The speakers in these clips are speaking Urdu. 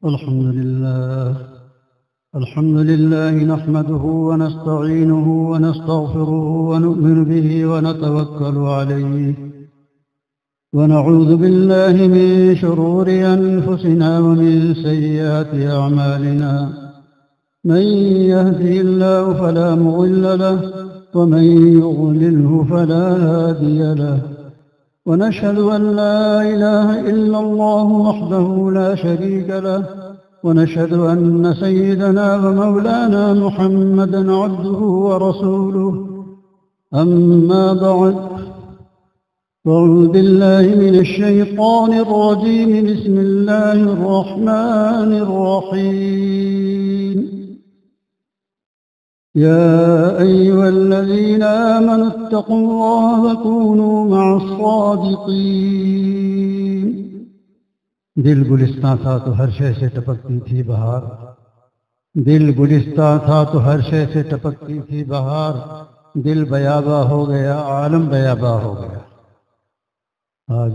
الحمد لله نحمده ونستعينه ونستغفره ونؤمن به ونتوكل عليه ونعوذ بالله من شرور أنفسنا ومن سيئات أعمالنا من يهده الله فلا مضل له ومن يضلله فلا هادي له ونشهد أن لا إله إلا الله وحده لا شريك له ونشهد أن سيدنا ومولانا محمدًا عبده ورسوله أما بعد أعوذ بالله من الشيطان الرجيم بسم الله الرحمن الرحيم يا أيها الذين آمنوا اتقوا الله وكونوا مع الصادقين دل گلستان تھا تو ہر شے سے ٹپکتی تھی بہار دل گلستان تھا تو ہر شے سے ٹپکتی تھی بہار دل بیاباں ہو گیا عالم بیاباں ہو گیا۔ آج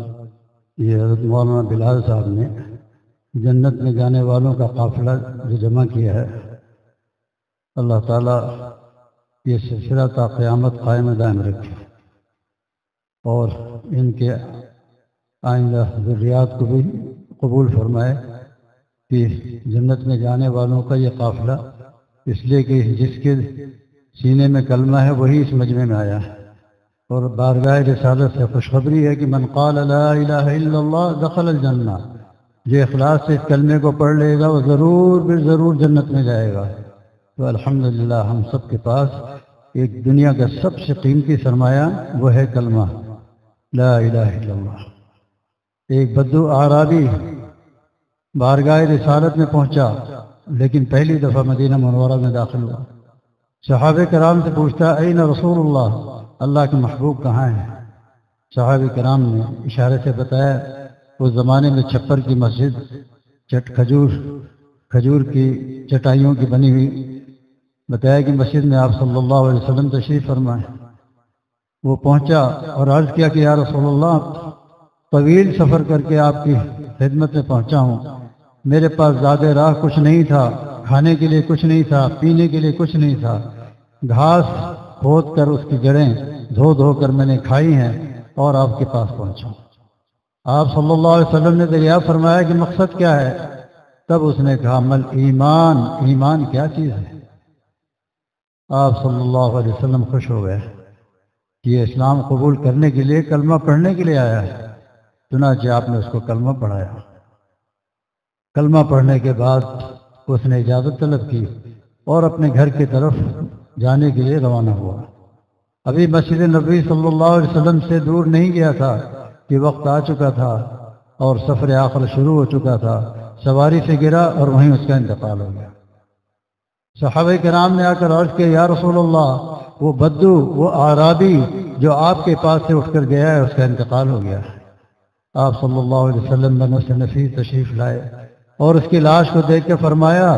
یہ حضرت مولانا بلال صاحب نے جنت میں جانے والوں کا قافلہ جو جمع کیا ہے، اللہ تعالیٰ یہ سلسلہ تا قیامت قائم دائم رکھے اور ان کے آئندہ ذریات کو بھی قبول فرمائے کہ جنت میں جانے والوں کا یہ قافلہ، اس لیے کہ جس کے سینے میں کلمہ ہے وہی اس مجمع میں آیا ہے، اور بارگاہ رسالت سے خوشخبری ہے کہ من قال لا الہ الا اللہ دخل الجنہ، جو اخلاص سے اس کلمے کو پڑھ لے گا وہ ضرور ضرور جنت میں جائے گا۔ تو الحمدللہ ہم سب کے پاس ایک دنیا کا سب سے قیمتی سرمایہ وہ ہے کلمہ لا الہ الا اللہ۔ ایک بدو اعرابی بارگاہ رسالت میں پہنچا، لیکن پہلی دفعہ مدینہ منورہ میں داخل ہوا۔ صحابہ کرام سے پوچھتا این رسول اللہ، اللہ کے محبوب کہاں ہیں؟ صحابہ کرام نے اشارے سے بتایا اس زمانے میں چھپر کی مسجد، کھجور کی چٹائیوں کی بنی ہوئی، بتایا کہ مسجد میں آپ صلی اللہ علیہ وسلم تشریف فرمائے۔ وہ پہنچا اور عرض کیا کہ یا رسول اللہ، طویل سفر کر کے آپ کی خدمت میں پہنچا ہوں، میرے پاس زیادہ راہ کچھ نہیں تھا، کھانے کے لیے کچھ نہیں تھا، پینے کے لیے کچھ نہیں تھا، گھاس کھود کر اس کی جڑیں دھو کر میں نے کھائی ہیں اور آپ کے پاس پہنچا۔ آپ صلی اللہ علیہ وسلم نے دریافت فرمایا کہ مقصد کیا ہے؟ تب اس نے کہا مل ایمان کیا چیز ہے؟ آپ صلی اللہ علیہ وسلم خوش ہو گئے کہ یہ اسلام قبول کرنے کے لیے کلمہ پڑھنے کے لیے آیا ہے۔ چنانچہ آپ نے اس کو کلمہ پڑھایا۔ کلمہ پڑھنے کے بعد اس نے اجازت طلب کی اور اپنے گھر کی طرف جانے کے لیے روانہ ہوا۔ ابھی مسجد نبوی صلی اللہ علیہ وسلم سے دور نہیں گیا تھا کہ وقت آ چکا تھا اور سفر آخر شروع ہو چکا تھا۔ سواری سے گرا اور وہیں اس کا انتقال ہو گیا۔ صحابہ کرام نے آ کر عرض کیا یا رسول اللہ، وہ بدو، وہ اعرابی جو آپ کے پاس سے اٹھ کر گیا ہے اس کا انتقال ہو گیا۔ آپ صلی اللہ علیہ وسلم نے نفس نفیس تشریف لائے اور اس کی لاش کو دیکھ کے فرمایا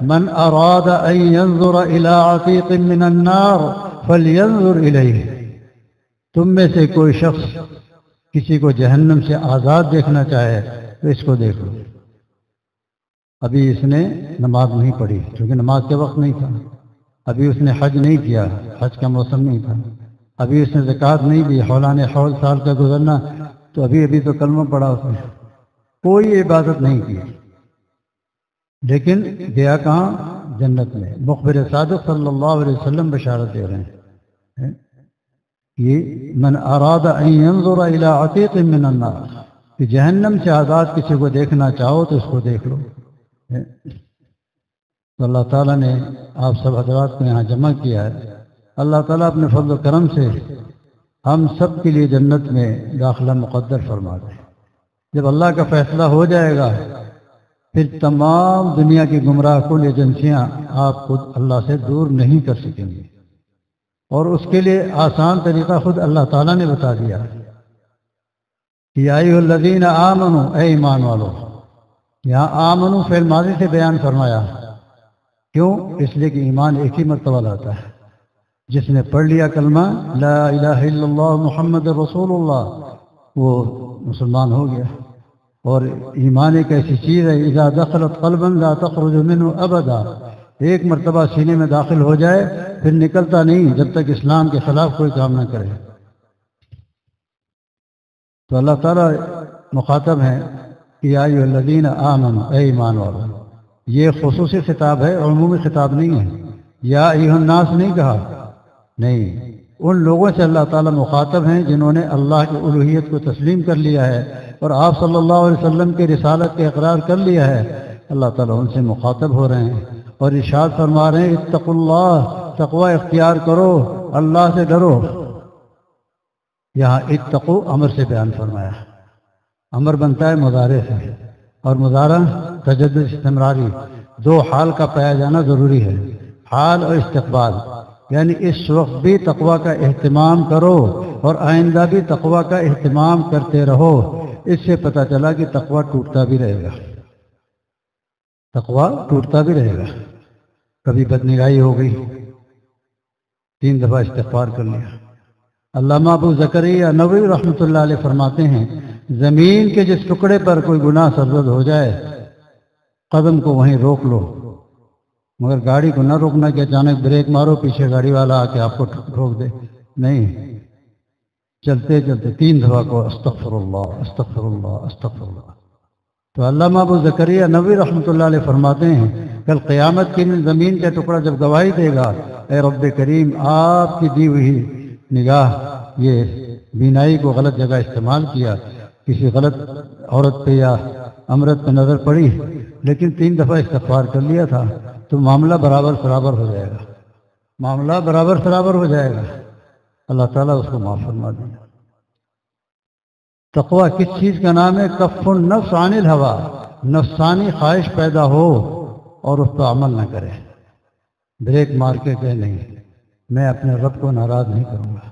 من اراد ان ينظر الى عتیق من النار فلينظر الیہ، تم میں سے کوئی شخص کسی کو جہنم سے آزاد دیکھنا چاہے تو اس کو دیکھ لو۔ ابھی اس نے نماز نہیں پڑھی کیونکہ نماز کے وقت نہیں تھا، ابھی اس نے حج نہیں کیا، حج کا موسم نہیں تھا، ابھی اس نے زکوٰۃ نہیں دی، حولان حول سال کا گزرنا، تو ابھی تو کلمہ پڑھا اس نے، کوئی عبادت نہیں کی، لیکن گیا کہاں؟ جنت میں۔ مخبر صادق صلی اللہ علیہ وسلم بشارت دے رہے ہیں کہ من اراد ان ينظر الى عتیق من النار، کہ جہنم سے آزاد کسی کو دیکھنا چاہو تو اس کو دیکھ لو۔ تو اللہ تعالیٰ نے آپ سب حضرات کو یہاں جمع کیا ہے۔ اللہ تعالیٰ اپنے فضل و کرم سے ہم سب کے لیے جنت میں داخلہ مقدر فرما دے۔ جب اللہ کا فیصلہ ہو جائے گا پھر تمام دنیا کی گمراہ کن ایجنسیاں آپ کو اللہ سے دور نہیں کر سکیں گی، اور اس کے لیے آسان طریقہ خود اللہ تعالیٰ نے بتا دیا کہ یا ایھا الذین آمنوا، اے ایمان والو۔ یہاں آمنو فعل ماضی سے بیان فرمایا، کیوں؟ اس لیے کہ ایمان ایک ہی مرتبہ لاتا ہے۔ جس نے پڑھ لیا کلمہ لا الہ الا اللہ محمد رسول اللہ، وہ مسلمان ہو گیا۔ اور ایمان ایک ایسی چیز ہے اذا دخلت قلبا لا تخرج منه ابدا، ایک مرتبہ سینے میں داخل ہو جائے پھر نکلتا نہیں جب تک اسلام کے خلاف کوئی کام نہ کرے۔ تو اللہ تعالیٰ مخاطب ہیں کہ یا ایھا الذین آمنوا، اے ایمان والو، یہ خصوصی خطاب ہے، عمومی خطاب نہیں ہے۔ یا ایھا الناس نہیں کہا، نہیں، ان لوگوں سے اللہ تعالیٰ مخاطب ہیں جنہوں نے اللہ کی الوہیت کو تسلیم کر لیا ہے اور آپ صلی اللہ علیہ وسلم کی رسالت کا اقرار کر لیا ہے۔ اللہ تعالیٰ ان سے مخاطب ہو رہے ہیں اور ارشاد فرما رہے ہیں اتقوا اللہ، تقوی اختیار کرو، اللہ سے ڈرو۔ یہاں اتقوا امر سے بیان فرمایا، امر بنتا ہے مضارع سے، اور مضارع تجدد استمراری، دو حال کا پایا جانا ضروری ہے، حال اور استقبال، یعنی اس وقت بھی تقوی کا اہتمام کرو اور آئندہ بھی تقوی کا اہتمام کرتے رہو۔ اس سے پتہ چلا کہ تقوی ٹوٹتا بھی رہے گا، تقوی ٹوٹتا بھی رہے گا۔ کبھی بدنگاہی ہو گئی، 3 دفعہ استغفار کر لیا۔ علامہ ابو زکریا نووی رحمۃ اللہ علیہ فرماتے ہیں زمین کے جس ٹکڑے پر کوئی گناہ سرزد ہو جائے قدم کو وہیں روک لو، مگر گاڑی کو نہ روکنا کہ اچانک بریک مارو پیچھے گاڑی والا آ کے آپ کو روک دے، نہیں، چلتے چلتے 3 دفعہ کو استغفر اللہ استغفر اللہ استغفر اللہ۔ تو علامہ ابو زکریا نووی رحمۃ اللہ علیہ فرماتے ہیں کل قیامت کے دن زمین کا ٹکڑا جب گواہی دے گا اے رب کریم آپ کی دی ہوئی نگاہ، یہ بینائی کو غلط جگہ استعمال کیا، کسی غلط عورت پہ یا امرت پہ نظر پڑی، لیکن 3 دفعہ استغفار کر لیا تھا، تو معاملہ برابر برابر ہو جائے گا، معاملہ برابر برابر ہو جائے گا، اللہ تعالیٰ اس کو معاف فرما دے۔ تقوی کس چیز کا نام ہے؟ کف النفس عن الہوا، نفسانی خواہش پیدا ہو اور اس پر عمل نہ کرے، بریک مار کے کہ نہیں میں اپنے رب کو ناراض نہیں کروں گا،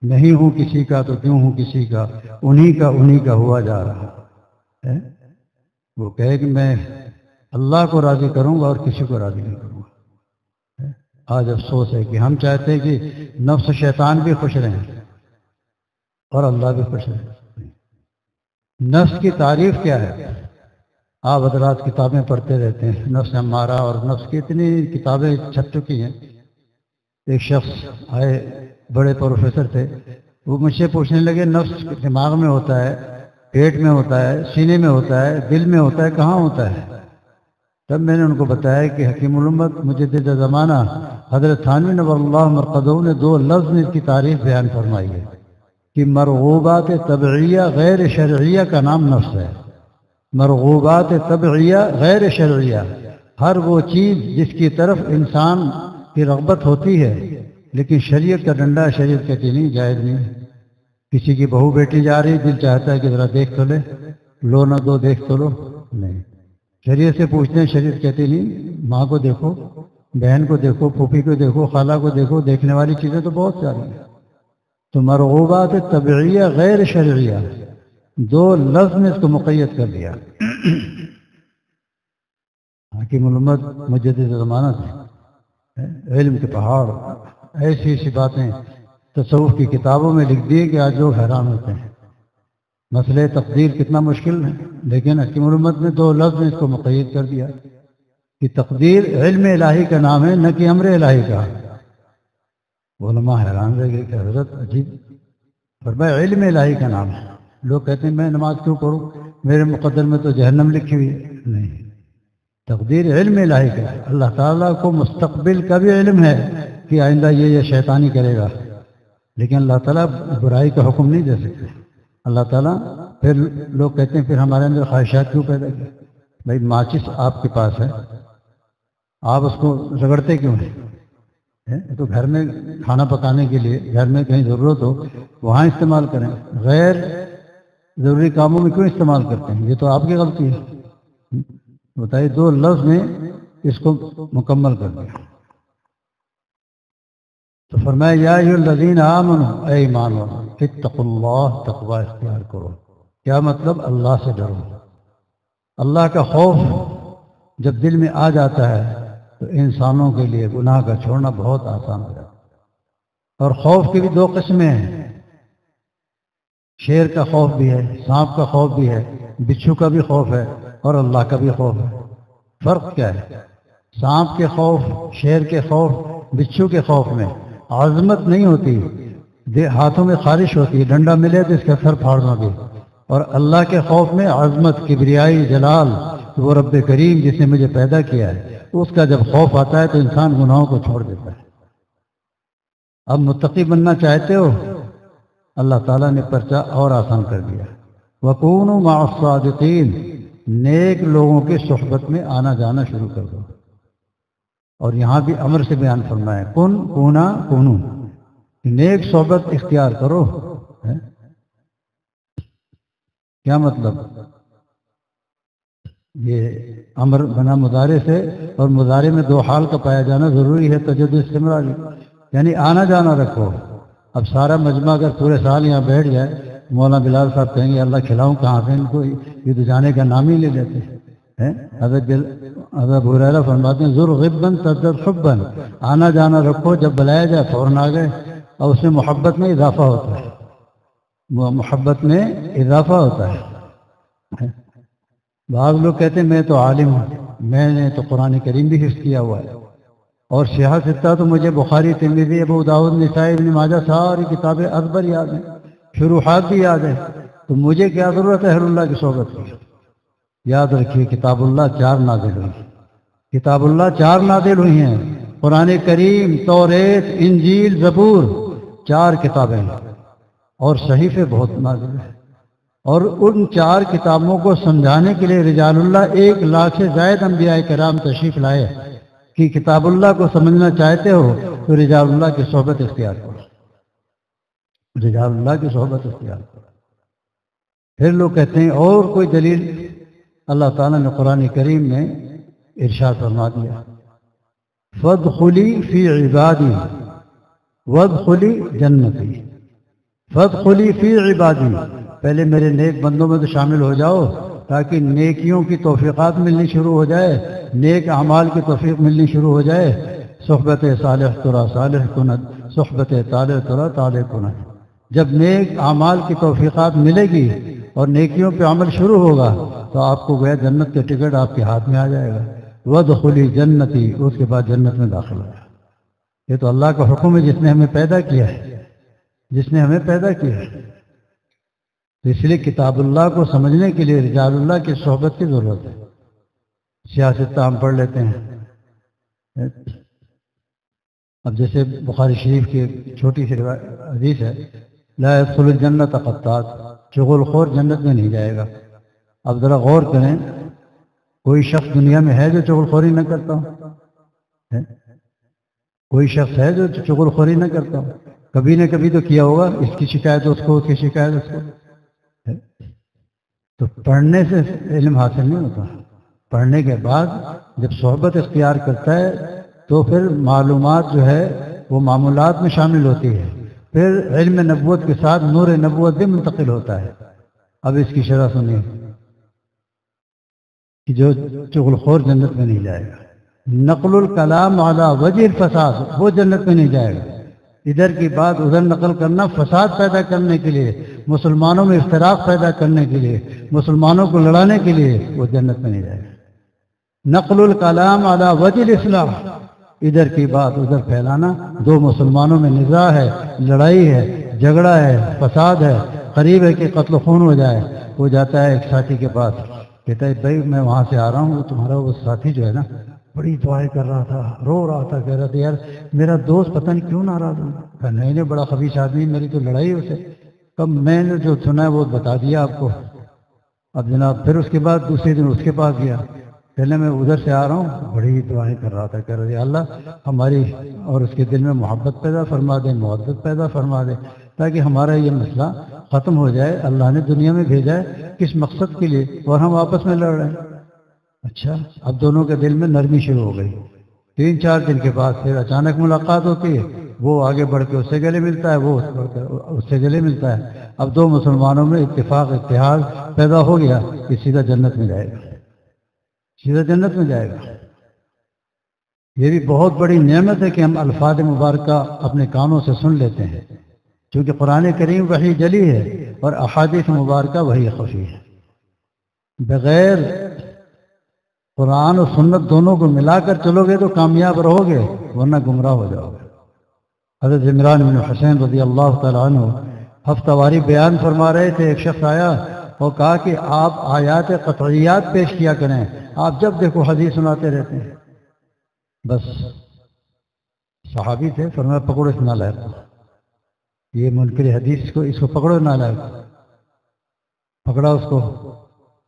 نہیں ہوں کسی کا تو کیوں ہوں کسی کا، انہی کا ہوا جا رہا ہے۔ وہ کہے کہ میں اللہ کو راضی کروں گا اور کسی کو راضی نہیں کروں گا۔ آج افسوس ہے کہ ہم چاہتے ہیں کہ نفس شیطان بھی خوش رہیں اور اللہ بھی خوش رہے۔ نفس کی تعریف کیا ہے؟ آپ حضرات کتابیں پڑھتے رہتے ہیں، نفس ہمارا اور نفس کی اتنی کتابیں چھپ چکی ہیں۔ ایک شخص آئے، بڑے پروفیسر تھے، وہ مجھ سے پوچھنے لگے نفس دماغ میں ہوتا ہے، پیٹ میں ہوتا ہے، سینے میں ہوتا ہے، دل میں ہوتا ہے، کہاں ہوتا ہے؟ تب میں نے ان کو بتایا کہ حکیم الامت مجدد زمانہ حضرت تھانوی نور اللہ مرقدہ نے 2 لفظ میں اس کی تعریف بیان فرمائی ہے کہ مرغوبات طبعیہ غیر شرعیہ کا نام نفس ہے۔ مرغوبات طبعیہ غیر شرعیہ، ہر وہ چیز جس کی طرف انسان کی رغبت ہوتی ہے لیکن شریعت کا ڈنڈا، شریعت کہتی نہیں، جائز نہیں۔ کسی کی بہو بیٹی جا رہی، دل چاہتا ہے کہ ذرا دیکھ تو لے، لو نہ دو دیکھ تو لو، نہیں، شریعت سے پوچھتے ہیں، شریعت کہتی نہیں، ماں کو دیکھو، بہن کو دیکھو، پھوپھی کو دیکھو، خالہ کو دیکھو، دیکھنے والی چیزیں تو بہت ساری ہیں۔ تو مرغوبات طبعیہ غیر شرعیہ 2 لفظ میں اس کو مقید کر دیا۔ حکیم الامت مجدد زمانہ سے علم کے پہاڑ، ایسی ایسی باتیں تصوف کی کتابوں میں لکھ دی کہ آج لوگ حیران ہوتے ہیں۔ مسئلہ تقدیر کتنا مشکل ہے، لیکن حکیم الامت نے 2 لفظ میں اس کو مقید کر دیا کہ تقدیر علم الہی کا نام ہے، نہ کہ امر الہی کا۔ علماء حیران رہ گئے کہ حضرت عجیب، فرمایا علم الہی کا نام ہے۔ لوگ کہتے ہیں میں نماز کیوں پڑھوں، میرے مقدر میں تو جہنم لکھی ہوئی ہے، نہیں، تقدیر علم الہی کا ہے۔ اللہ تعالیٰ کو مستقبل کا بھی علم ہے کہ آئندہ یہ شیطانی کرے گا، لیکن اللہ تعالیٰ برائی کا حکم نہیں دے سکتے۔ اللہ تعالیٰ پھر لوگ کہتے ہیں پھر ہمارے اندر خواہشات کیوں پیدا کی؟ بھائی ماچس آپ کے پاس ہے، آپ اس کو رگڑتے کیوں ہیں؟ تو گھر میں کھانا پکانے کے لیے، گھر میں کہیں ضرورت ہو وہاں استعمال کریں، غیر ضروری کاموں میں کیوں استعمال کرتے ہیں؟ یہ تو آپ کی غلطی ہے۔ بتائیے 2 لفظ میں اس کو مکمل کر دیا۔ تو فرمایا یا ایھا الذین آمنوا، اے ایمان والو، اتقوا اللہ، تقوی اختیار کرو۔ کیا مطلب؟ اللہ سے ڈرو۔ اللہ کا خوف جب دل میں آ جاتا ہے تو انسانوں کے لیے گناہ کا چھوڑنا بہت آسان ہو جاتا ہے۔ اور خوف کی بھی 2 قسمیں ہیں، شیر کا خوف بھی ہے، سانپ کا خوف بھی ہے، بچھو کا بھی خوف ہے، اور اللہ کا بھی خوف ہے۔ فرق کیا ہے؟ سانپ کے خوف، شیر کے خوف، بچھو کے خوف میں عظمت نہیں ہوتی، ہاتھوں میں خارش ہوتی ہے، ڈنڈا ملے تو اس کا سر پھاڑ گے۔ اور اللہ کے خوف میں عظمت، کبریائی، جلال، وہ رب کریم جس نے مجھے پیدا کیا ہے، اس کا جب خوف آتا ہے تو انسان گناہوں کو چھوڑ دیتا ہے۔ اب متقی بننا چاہتے ہو، اللہ تعالیٰ نے پرچہ اور آسان کر دیا، وَكُونُوا مَعَ الصَّادِقِينَ، نیک لوگوں کی صحبت میں آنا جانا شروع کر دو۔ اور یہاں بھی امر سے بیان فرمایا، کونو، نیک صحبت اختیار کرو۔ کیا مطلب؟ یہ امر بنا مضارع سے، اور مضارع میں دو حال کا پایا جانا ضروری ہے، تجدد استمراری، یعنی آنا جانا رکھو۔ اب سارا مجمع اگر پورے سال یہاں بیٹھ جائے، مولانا بلال صاحب کہیں گے اللہ کھلاؤں کہاں سے ان کو، یہ تو جانے کا نام ہی لے لیتے ہیں۔ حضرت ابو ہریرہ فرماتے ہیں زر غبا تزدد حبا، آنا جانا رکھو، جب بلایا جائے فوراً آ گئے، اور اس میں محبت میں اضافہ ہوتا ہے، محبت میں اضافہ ہوتا ہے۔ بعض لوگ کہتے ہیں میں تو عالم ہوں، میں نے تو قرآن کریم بھی حفظ کیا ہوا ہے، اور سیاہ ستہ تو مجھے بخاری، ترمذی، ابو داؤد، نسائی، ابن ماجہ ساری کتابیں ازبر یاد ہیں، شروحات بھی یاد ہیں، تو مجھے کیا ضرورت ہے اہل اللہ کی صحبت کی؟ یاد رکھیے کتاب اللہ 4 نازل ہوئی، کتاب اللہ 4 نازل ہوئی ہیں، قرآن کریم، توریت، انجیل، زبور، 4 کتابیں ہیں، اور صحیفے بہت نازل ہیں۔ اور ان 4 کتابوں کو سمجھانے کے لیے رجال اللہ 1 لاکھ سے زائد انبیاء کرام تشریف لائے کہ کتاب اللہ کو سمجھنا چاہتے ہو تو رجال اللہ کی صحبت اختیار کرو، رجال اللہ کی صحبت اختیار کرو۔ پھر لوگ کہتے ہیں اور کوئی دلیل؟ اللہ تعالیٰ نے قرآن کریم میں ارشاد فرما دیا، فادخلی فی عبادی وادخلی جنتی، فادخلی فی عبادی، پہلے میرے نیک بندوں میں تو شامل ہو جاؤ تاکہ نیکیوں کی توفیقات ملنی شروع ہو جائے، نیک اعمال کی توفیق ملنی شروع ہو جائے۔ صحبت صالح ترا صالح کند، صحبت طالح ترا طالح کند، جب نیک اعمال کی توفیقات ملے گی اور نیکیوں پہ عمل شروع ہوگا تو آپ کو گویا جنت کے ٹکٹ آپ کے ہاتھ میں آ جائے گا۔ وادخلی جنتی، اس کے بعد جنت میں داخل ہوگا۔ یہ تو اللہ کا حکم ہے جس نے ہمیں پیدا کیا ہے، جس نے ہمیں پیدا کیا ہے۔ اس لیے کتاب اللہ کو سمجھنے کے لیے رجال اللہ کی صحبت کی ضرورت ہے۔ سیاست ہم پڑھ لیتے ہیں، اب جیسے بخاری شریف کی ایک چھوٹی سی حدیث ہے، لا يدخل الجنت قطات، چغل خور جنت میں نہیں جائے گا۔ اب ذرا غور کریں، کوئی شخص دنیا میں ہے جو چغل خوری نہ کرتا ہو؟ کوئی شخص ہے جو چغل خوری نہ کرتا ہو؟ کبھی نہ کبھی تو کیا ہوگا، اس کی شکایت اس کو، اس کی شکایت اس کو۔ تو پڑھنے سے علم حاصل نہیں ہوتا، پڑھنے کے بعد جب صحبت اختیار کرتا ہے تو پھر معلومات جو ہے وہ معمولات میں شامل ہوتی ہے، پھر علم نبوت کے ساتھ نور نبوت بھی منتقل ہوتا ہے۔ اب اس کی شرح سنیے کہ جو چغل خور جنت میں نہیں جائے گا، نقل الکلام علی وجہ الفساد، وہ جنت میں نہیں جائے گا۔ ادھر کی بات ادھر نقل کرنا فساد پیدا کرنے کے لیے، مسلمانوں میں اختلاف پیدا کرنے کے لیے، مسلمانوں کو لڑانے کے لیے، وہ جنت میں نہیں جائے گا۔ نقل الکلام علی وجہ الاصلاح، ادھر کی بات ادھر پھیلانا، دو مسلمانوں میں نزاع ہے، لڑائی ہے، جھگڑا ہے، فساد ہے، قریب ہے کہ قتل خون ہو جائے، وہ جاتا ہے ایک ساتھی کے پاس، کہتا ہے بھائی میں وہاں سے آ رہا ہوں، تمہارا وہ ساتھی جو ہے نا بڑی دعائیں کر رہا تھا، رو رہا تھا، کہہ رہا تھا یار میرا دوست پتہ نہیں کیوں ناراض ہوں۔ کہا نہیں بڑا خبیث آدمی، میری تو لڑائی اسے۔ کب میں نے جو سنا ہے وہ بتا دیا آپ کو۔ اب جناب پھر اس کے بعد دوسرے دن اس کے پاس گیا، پہلے میں ادھر سے آ رہا ہوں، بڑی دعائیں کر رہا تھا، کہہ رہا تھا اللہ ہماری اور اس کے دل میں محبت پیدا فرما دے، محبت پیدا فرما دے، تاکہ ہمارا یہ مسئلہ ختم ہو جائے۔ اللہ نے دنیا میں بھیجا ہے کس مقصد کے لیے، اور ہم آپس میں لڑ رہے ہیں۔ اچھا، اب دونوں کے دل میں نرمی شروع ہو گئی۔ 3-4 دن کے بعد پھر اچانک ملاقات ہوتی ہے، وہ آگے بڑھ کے اس سے گلے ملتا ہے، وہ اس سے گلے ملتا ہے۔ اب دو مسلمانوں میں اتفاق اتحاد پیدا ہو گیا کہ سیدھا جنت میں جائے گا، سیدھا جنت میں جائے گا۔ یہ بھی بہت بڑی نعمت ہے کہ ہم الفاظ مبارکہ اپنے کانوں سے سن لیتے ہیں، کیونکہ قرآن کریم وحی جلی ہے، اور احادیث مبارکہ وحی خفی ہے۔ بغیر قرآن و سنت دونوں کو ملا کر چلو گے تو کامیاب رہو گے، ورنہ گمراہ ہو جاؤ گے۔ حضرت عمران بن حسین رضی اللہ تعالیٰ عنہ ہفتہ واری بیان فرما رہے تھے، ایک شخص آیا اور کہا کہ آپ آیات قطعیات پیش کیا کریں، آپ جب دیکھو حدیث سناتے رہتے ہیں۔ بس صحابی تھے، فرمایا پکڑو اس نالائق کو، یہ منکر حدیث کو، اس کو پکڑو نالائق کو۔ پکڑا اس کو،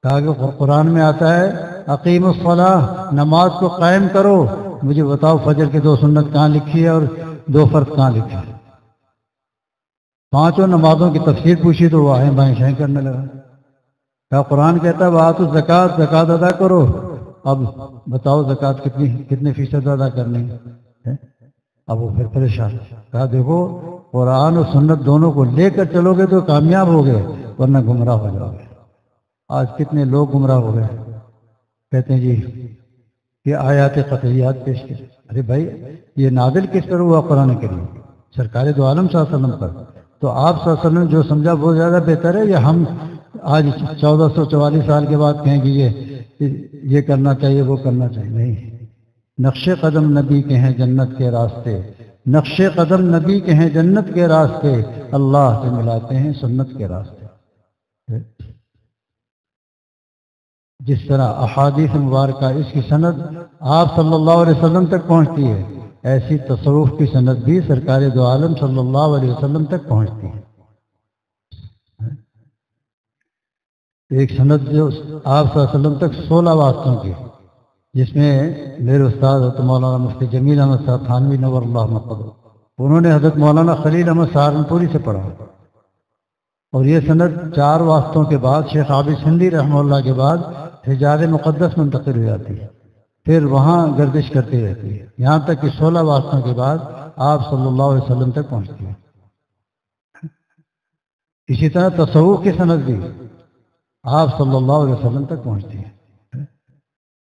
کہا کہ قرآن میں آتا ہے اقیم الصلاۃ، نماز کو قائم کرو، مجھے بتاؤ فجر کے 2 سنت کہاں لکھی ہے اور 2 فرض کہاں لکھی ہے؟ 5 نمازوں کی تفسیر پوچھی تو وہ آہیں بائیں شائیں کرنے لگا۔ کہا قرآن کہتا ہے وآتوا الزکوٰۃ، زکوٰۃ ادا کرو، اب بتاؤ زکوٰۃ کتنے فیصد ادا کرنی ہے؟ اب وہ پھر پریشان، کہا دیکھو قرآن اور سنت دونوں کو لے کر چلو گے تو کامیاب ہو گئے، ورنہ گمراہ ہو جاؤ گے۔ آج کتنے لوگ گمراہ ہو گئے، کہتے ہیں جی یہ آیات قطعیات پیش کی۔ ارے بھائی یہ نازل کس پر ہوا؟ قرآن کریم سرکار دو عالم صلی اللہ علیہ وسلم پر، تو آپ صلی اللہ علیہ وسلم جو سمجھا وہ زیادہ بہتر ہے، یا ہم آج 1444 سال کے بعد کہیں کہ یہ کرنا چاہیے وہ کرنا چاہیے؟ نہیں، نقش قدم نبی کے ہیں جنت کے راستے، نقش قدم نبی کے ہیں جنت کے راستے، اللہ سے ملاتے ہیں سنت کے راستے۔ جس طرح احادیث مبارکہ اس کی سند آپ صلی اللہ علیہ وسلم تک پہنچتی ہے، ایسی تصوف کی سند بھی سرکار دو عالم صلی اللہ علیہ وسلم تک پہنچتی ہے۔ ایک سند جو آپ صلی اللہ علیہ وسلم تک 16 واسطوں کی، جس میں میرے استاد حضرت مولانا مفتی جمیل احمد صاحب تھانوی نور اللہ مقدم، انہوں نے حضرت مولانا خلیل احمد سہارنپوری سے پڑھا، اور یہ سند 4 واسطوں کے بعد شیخ عابد سندھی رحمہ اللہ کے بعد حجاز مقدس منتقل ہو جاتی ہے، پھر وہاں گردش کرتی رہتی ہے، یہاں تک کہ 16 واسطوں کے بعد آپ صلی اللہ علیہ وسلم تک پہنچتی ہے۔ اسی طرح تصوف کی سند بھی آپ صلی اللہ علیہ وسلم تک پہنچتی ہے۔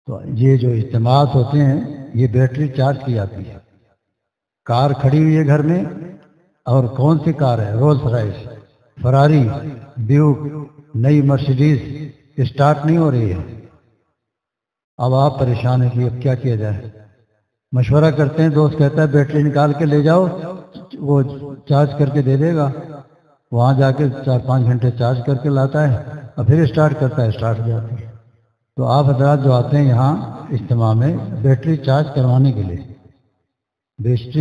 تو یہ جو اجتماعات ہوتے ہیں یہ بیٹری چارج کی جاتی ہے۔ کار کھڑی ہوئی ہے گھر میں، اور کون سی کار ہے؟ رولز رائس، فراری، بیوک، نئی مرسیڈیز، اسٹارٹ نہیں ہو رہی ہے۔ اب آپ پریشان ہیں کہ اب کیا کیا جائے؟ مشورہ کرتے ہیں، دوست کہتا ہے بیٹری نکال کے لے جاؤ، وہ چارج کر کے دے دے گا۔ وہاں جا کے 4-5 گھنٹے چارج کر کے لاتا ہے اور پھر اسٹارٹ کرتا ہے، اسٹارٹ ہو جاتی ہے۔ تو آپ حضرات جو آتے ہیں یہاں اجتماع میں بیٹری چارج کروانے کے لیے،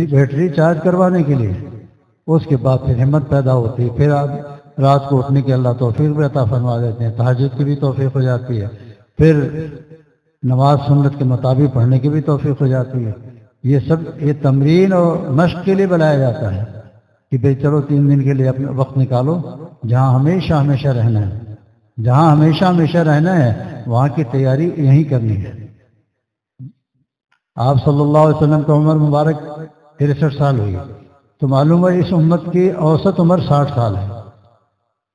بیٹری چارج کروانے کے لیے، اس کے بعد پھر ہمت پیدا ہوتی ہے، پھر آپ رات کو اٹھنے کے اللہ توفیق بھی عطا فرما دیتے ہیں، تہجد کی بھی توفیق ہو جاتی ہے، پھر نماز سنت کے مطابق پڑھنے کی بھی توفیق ہو جاتی ہے۔ یہ سب یہ تمرین اور مشق کے لیے بنایا جاتا ہے کہ بھئی چلو 3 دن کے لیے اپنا وقت نکالو، جہاں ہمیشہ ہمیشہ رہنا ہے، جہاں ہمیشہ ہمیشہ رہنا ہے وہاں کی تیاری یہیں کرنی ہے۔ آپ صلی اللہ علیہ وسلم کا عمر مبارک 63 سال ہوئی، تو معلوم ہے اس امت کی اوسط عمر 60 سال ہے۔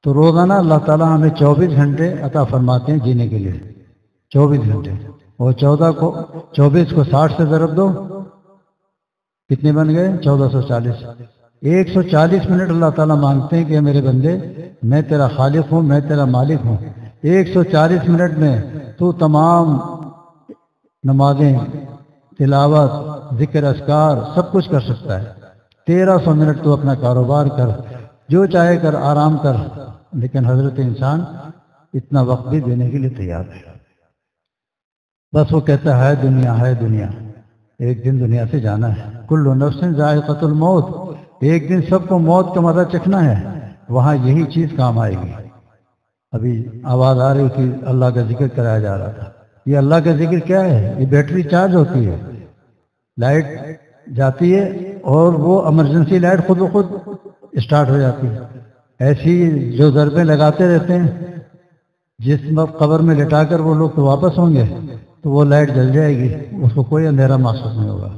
تو روزانہ اللہ تعالیٰ ہمیں 24 گھنٹے عطا فرماتے ہیں جینے کے لیے، 24 گھنٹے، اور 24 کو 60 سے ضرب دو، کتنے بن گئے؟ 1440۔ 140 منٹ اللہ تعالیٰ مانگتے ہیں کہ میرے بندے میں تیرا خالق ہوں، میں تیرا مالک ہوں۔ 140 منٹ میں تو تمام نمازیں، تلاوت، ذکر، اذکار سب کچھ کر سکتا ہے۔ 1300 منٹ تو اپنا کاروبار کر، جو چاہے کر، آرام کر، لیکن حضرت انسان اتنا وقت بھی دینے کے لیے تیار ہے۔ بس وہ کہتا ہے دنیا ہے دنیا، ایک دن دنیا سے جانا ہے۔ کل نفس ذائقۃ الموت، ایک دن سب کو موت کا مزہ چکھنا ہے، وہاں یہی چیز کام آئے گی۔ ابھی آواز آ رہی تھی، اللہ کا ذکر کرایا جا رہا تھا۔ یہ اللہ کا ذکر کیا ہے؟ یہ بیٹری چارج ہوتی ہے، لائٹ جاتی ہے اور وہ ایمرجنسی لائٹ خود بخود اسٹارٹ ہو جاتی ہے۔ ایسی جو ضربیں لگاتے رہتے ہیں، جس وقت قبر میں لٹا کر وہ لوگ تو واپس ہوں گے تو وہ لائٹ جل جائے گی، اس کو کوئی اندھیرا محسوس نہیں ہوگا۔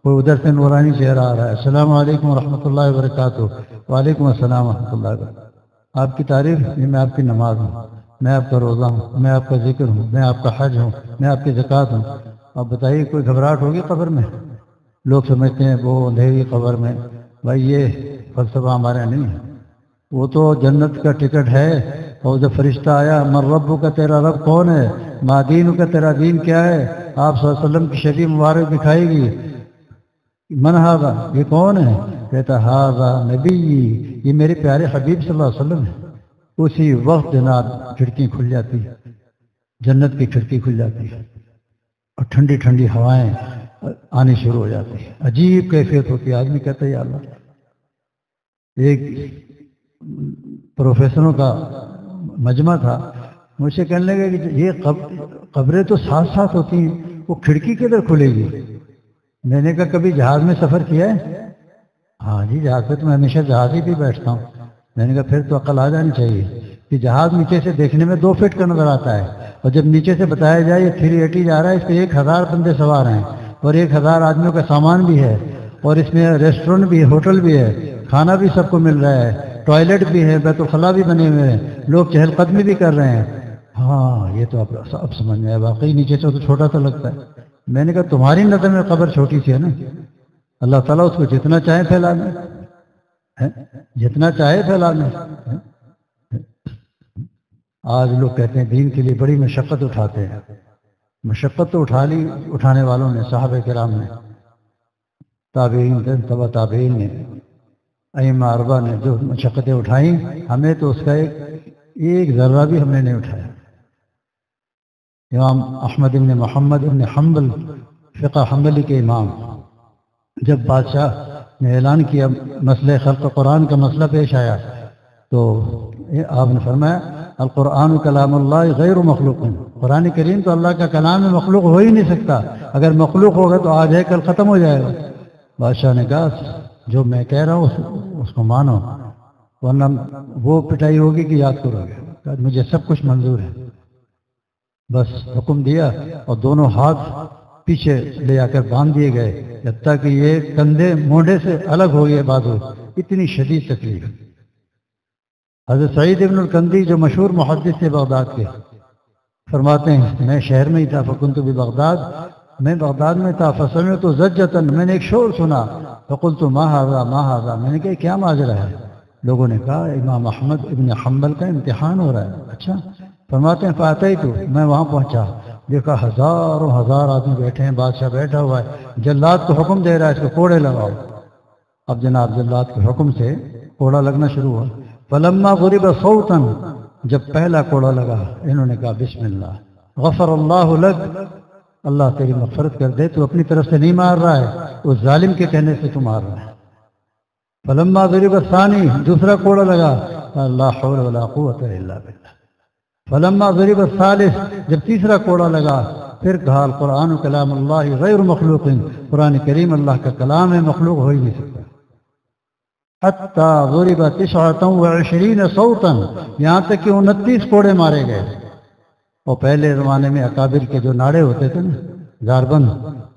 کوئی ادھر سے نورانی چہرہ آ رہا ہے، السلام علیکم ورحمۃ اللہ وبرکاتہ، وعلیکم السلام ورحمۃ اللہ وبرکاتہ۔ آپ کی تعریف، میں آپ کی نماز ہوں، میں آپ کا روزہ ہوں، میں آپ کا ذکر ہوں، میں آپ کا حج ہوں، میں آپ کی زکوٰۃ ہوں۔ اب بتائیے کوئی گھبراہٹ ہوگی قبر میں؟ لوگ سمجھتے ہیں وہ اندھیری قبر میں، بھائی یہ فلسفہ ہمارے یہاں نہیں ہے۔ وہ تو جنت کا ٹکٹ ہے. اور جب فرشتہ آیا من رب کا تیرا رب کون ہے, ما دین کا تیرا دین کیا ہے, آپ صلی اللہ علیہ وسلم کی شریف مبارک دکھائے گی. من ھذا, یہ کون ہے؟ کہتا ھذا نبی, یہ میرے پیارے حبیب صلی اللہ علیہ وسلم ہے. اسی وقت جناب کھڑکی کھل جاتی, جنت کی کھڑکی کھل جاتی اور ٹھنڈی ٹھنڈی ہوائیں آنی شروع ہو جاتی ہیں. عجیب کیفیت ہوتی ہے. آدمی کہتا ہے یا اللہ. ایک پروفیسروں کا مجمع تھا, مجھ سے کہنے لگا کہ یہ قبریں تو ساتھ ساتھ ہوتی ہیں, وہ کھڑکی کدھر کھلے گی؟ میں نے کہا کبھی جہاز میں سفر کیا ہے؟ ہاں جی جہاز پہ تو میں ہمیشہ جہاز ہی پہ بیٹھتا ہوں. میں نے کہا پھر تو عقل آ جانی چاہیے کہ جہاز نیچے سے دیکھنے میں 2 فٹ کا نظر آتا ہے, اور جب نیچے سے بتایا جائے یہ 380 جا رہا ہے, اس پہ 1000 بندے سوار ہیں اور 1000 آدمیوں کا سامان بھی ہے, اور اس میں ریسٹورینٹ بھی ہے, ہوٹل بھی ہے, کھانا بھی سب کو مل رہا ہے, ٹوائلٹ بھی ہے, بیت الخلاء بھی بنے ہوئے ہیں, لوگ چہل قدمی بھی کر رہے ہیں. ہاں یہ تو اب سمجھ میں آیا, واقعی نیچے سے تو چھوٹا سا لگتا ہے. میں نے کہا تمہاری نظر میں قبر چھوٹی سی ہے نا, اللہ تعالیٰ اس کو جتنا چاہے پھیلا دیں, جتنا چاہے پھیلا دیں. آج لوگ کہتے ہیں دین کے لیے بڑی مشقت اٹھاتے ہیں. مشقت تو اٹھانے والوں نے, صحابہ کرام نے, تابعین نے, تبع تابعین نے, ائمہ اربعہ نے جو مشقتیں اٹھائیں, ہمیں تو اس کا ایک ذرہ بھی ہم نے نہیں اٹھایا. امام احمد بن محمد بن حنبل فقہ حنبلی کے امام, جب بادشاہ نے اعلان کیا مسئلہ خلق قرآن کا مسئلہ پیش آیا, تو آپ نے فرمایا القرآن کلام اللہ غیر مخلوق. قرآن کریم تو اللہ کا کلام ہے, مخلوق ہو ہی نہیں سکتا. اگر مخلوق ہوگا تو آج ہے کل ختم ہو جائے گا. بادشاہ نے کہا جو میں کہہ رہا ہوں اس کو مانو, ورنہ وہ پٹائی ہوگی کہ یاد کرو گے. مجھے سب کچھ منظور ہے. بس حکم دیا اور دونوں ہاتھ پیچھے لے آ کر باندھ دیے گئے, حتیٰ کہ یہ کندھے مونڈے سے الگ ہو گئے بازو. اتنی شدید تکلیف. حضرت سعید ابن الکندی جو مشہور محدث تھے بغداد کے, فرماتے ہیں میں شہر میں ہی تھا, فکنت ببغداد, میں بغداد میں تھا, فسمعت زجۃ, میں نے ایک شور سنا, فقلت ما ھذا ما ھذا, میں نے کہا کیا ماجرا ہے؟ لوگوں نے کہا امام احمد ابن حنبل کا امتحان ہو رہا ہے. اچھا. فرماتے ہیں فاتیت, میں وہاں پہنچا, دیکھا ہزاروں ہزار آدمی بیٹھے ہیں, بادشاہ بیٹھا ہوا ہے, جلاد کو حکم دے رہا ہے اس کو کوڑے لگاؤ. اب جناب جلاد کے حکم سے کوڑا لگنا شروع ہوا. فلما ضرب صوتا, جب پہلا کوڑا لگا انہوں نے کہا بسم اللہ, غفر اللہ لک, اللہ تیری مغفرت کر دے, تو اپنی طرف سے نہیں مار رہا ہے, اس ظالم کے کہنے سے تو مار رہا ہے. فلما ضرب الثانی, دوسرا کوڑا لگا, لا حول ولا قوت الا باللہ. فلما ضرب الثالث, جب تیسرا کوڑا لگا, پھر کہا القرآن کلام اللہ غیر مخلوق, قرآن کریم اللہ کا کلام ہے, مخلوق ہو ہی نہیں سکتا. حتی ضرب 29 صوتا, یہاں تک کہ 29 کوڑے مارے گئے. اور پہلے زمانے میں اکابر کے جو ناڑے ہوتے تھے نا, زاربند,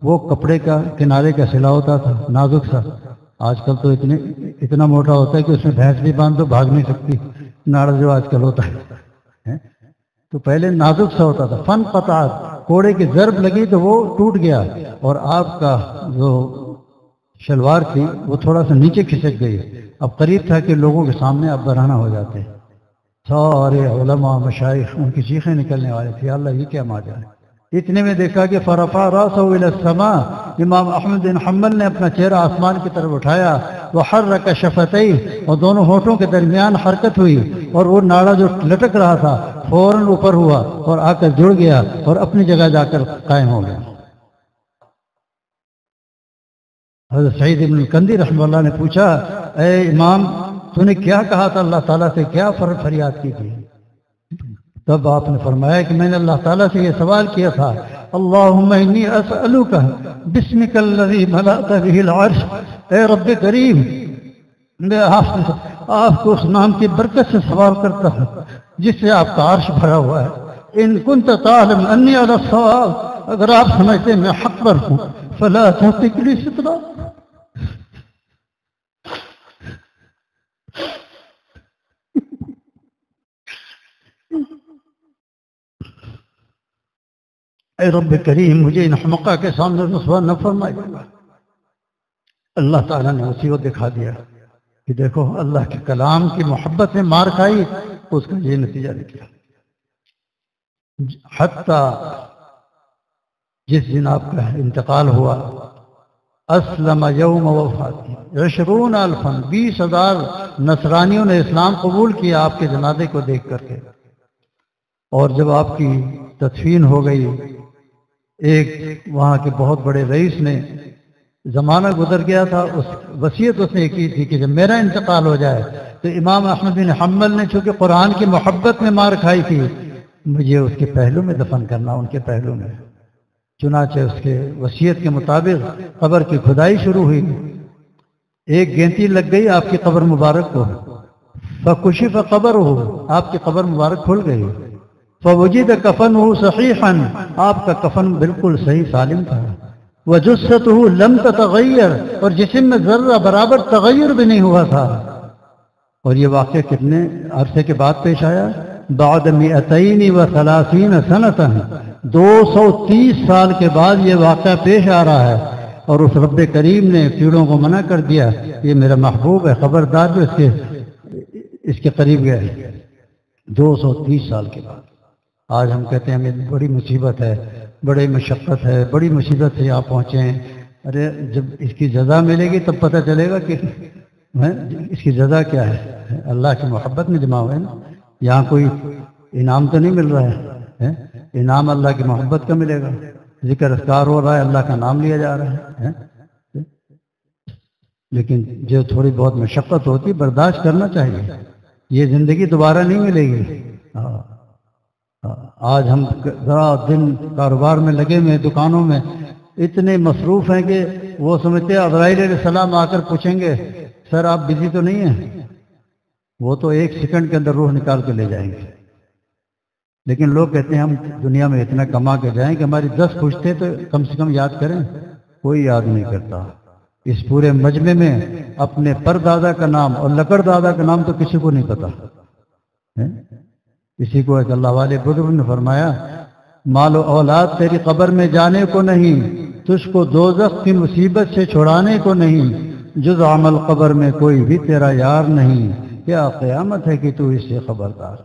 وہ کپڑے کا کنارے کا سلا ہوتا تھا, نازک سا. آج کل تو اتنا موٹا ہوتا ہے کہ اس میں بھینس بھی باندھ دو بھاگ نہیں سکتی, ناڑا جو آج کل ہوتا ہے. تو پہلے نازک سا ہوتا تھا. فن قطعت, کوڑے کی ضرب لگی تو وہ ٹوٹ گیا, اور آپ کا جو شلوار تھی وہ تھوڑا سا نیچے کھسک گئی. اب قریب تھا کہ لوگوں کے سامنے اب برہنہ ہو جاتے. سارے علماء مشائخ ان کی چیخیں نکلنے والے تھے, اللہ یہ کیا ماجرا ہے. اتنے میں دیکھا کہ فرفع راسہ الی السماء, امام احمد بن حنبل نے اپنا چہرہ آسمان کی طرف اٹھایا, وحرک شفتیہ, اور دونوں ہونٹوں کے درمیان حرکت ہوئی, اور وہ ناڑا جو لٹک رہا تھا فوراً اوپر ہوا اور آ کر جڑ گیا اور اپنی جگہ جا کر قائم ہو گیا. حضرت سعید ابن الکندی رحمہ اللہ نے پوچھا اے امام تو نے کیا کہا تھا, اللہ تعالیٰ سے کیا فریاد کی تھی؟ تب آپ نے فرمایا کہ میں نے اللہ تعالیٰ سے یہ سوال کیا تھا, اللہم انی اسألک بسمک الذی ملأت بہ العرش, اے رب کریم میں آپ کو اس نام کی برکت سے سوال کرتا ہوں جس سے آپ کا عرش بھرا ہوا ہے. ان کنت تعلم انی علی الصواب, اگر آپ سمجھتے میں حق پر ہوں, فلا تہتک لی سترا. اے رب کریم مجھے ان حمقہ کے سامنے رسوا نہ فرمائے. اللہ تعالیٰ نے اسی کو دکھا دیا کہ دیکھو اللہ کے کلام کی محبت میں مار کھائی، اس کا یہ نتیجہ نکلا۔ حتیٰ جس دن آپ کا انتقال ہوا، اسلم یوم وفاتی 20,000 20,000 نصرانیوں نے اسلام قبول کیا آپ کے جنازے کو دیکھ کر کے۔ اور جب آپ کی تدفین ہو گئی، ایک وہاں کے بہت بڑے رئیس نے، زمانہ گزر گیا تھا، اس وصیت اس نے کی تھی کہ جب میرا انتقال ہو جائے تو امام احمد بن حنبل نے چونکہ قرآن کی محبت میں مار کھائی تھی، مجھے اس کے پہلو میں دفن کرنا، ان کے پہلو میں۔ چنانچہ اس کے وصیت کے مطابق قبر کی کھدائی شروع ہوئی، ایک گینتی لگ گئی آپ کی قبر مبارک کو، فکشف قبرہ، آپ کی قبر مبارک کھل گئی، فوجد کفنہ صحیحا، آپ کا کفن بالکل صحیح سالم تھا، وجثتہ لم تتغیر، اور جسم میں ذرہ برابر تغیر بھی نہیں ہوا تھا۔ اور یہ واقعہ کتنے عرصے کے بعد پیش آیا؟ بعد 230 سنۃ، 230 سال کے بعد یہ واقعہ پیش آ رہا ہے۔ اور اس رب کریم نے کیڑوں کو منع کر دیا، یہ میرا محبوب ہے، خبردار جو اس کے قریب گئے۔ 230 سال کے بعد آج ہم کہتے ہیں ہمیں بڑی مصیبت ہے، بڑی مشقت ہے، بڑی مصیبت سے یہاں پہنچے ہیں۔ ارے جب اس کی جزا ملے گی تب پتہ چلے گا کہ اس کی جزا کیا ہے۔ اللہ کی محبت میں جمع ہوئے نا، یہاں کوئی انعام تو نہیں مل رہا ہے، انعام اللہ کی محبت کا ملے گا، ذکر اذکار ہو رہا ہے، اللہ کا نام لیا جا رہا ہے، لیکن جو تھوڑی بہت مشقت ہوتی برداشت کرنا چاہیے، یہ زندگی دوبارہ نہیں ملے گی۔ آج ہم ذرا دن کاروبار میں لگے ہوئے، دکانوں میں اتنے مصروف ہیں کہ وہ سمجھتے ہیں عزرائیل علیہ السلام آ کر پوچھیں گے سر آپ بزی تو نہیں ہیں؟ وہ تو 1 سیکنڈ کے اندر روح نکال کے لے جائیں گے۔ لیکن لوگ کہتے ہیں ہم دنیا میں اتنا کما کے جائیں کہ ہماری 10 پوچھتے تو کم سے کم یاد کریں، کوئی یاد نہیں کرتا۔ اس پورے مجمع میں اپنے پر دادا کا نام اور لکڑ دادا کا نام تو کسی کو نہیں پتا۔ کسی کو ایک اللہ والے بزرگ نے فرمایا مال و اولاد تیری قبر میں جانے کو نہیں، تجھ کو دوزخ کی مصیبت سے چھڑانے کو نہیں، جز عمل قبر میں کوئی بھی تیرا یار نہیں، کیا قیامت ہے کہ تو اس سے خبردار۔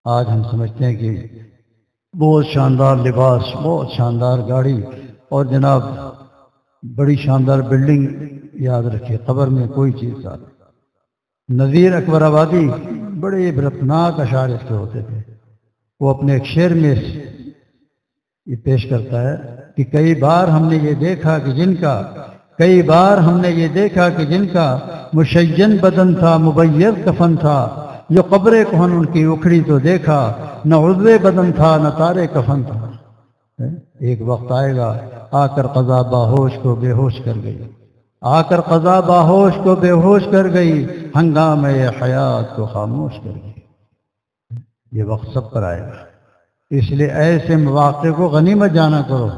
آج ہم سمجھتے ہیں کہ بہت شاندار لباس، بہت شاندار گاڑی اور جناب بڑی شاندار بلڈنگ، یاد رکھیے قبر میں کوئی چیز نہیں۔ نذیر اکبر آبادی بڑے عبرتناک اشعار اس کے ہوتے تھے، وہ اپنے ایک شعر میں یہ پیش کرتا ہے کہ کئی بار ہم نے یہ دیکھا کہ جن کا مشین بدن تھا مبیر کفن تھا، جو قبر کہن ان کی اکھڑی تو دیکھا، نہ عضو بدن تھا نہ تارے کفن تھا۔ ایک وقت آئے گا آ کر قضا باہوش کو بے ہوش کر گئی، آ کر قضا باہوش کو بے ہوش کر گئی، ہنگامہ حیات کو خاموش کر گئی۔ یہ وقت سب پر آئے گا، اس لیے ایسے مواقع کو غنیمت جانا کرو۔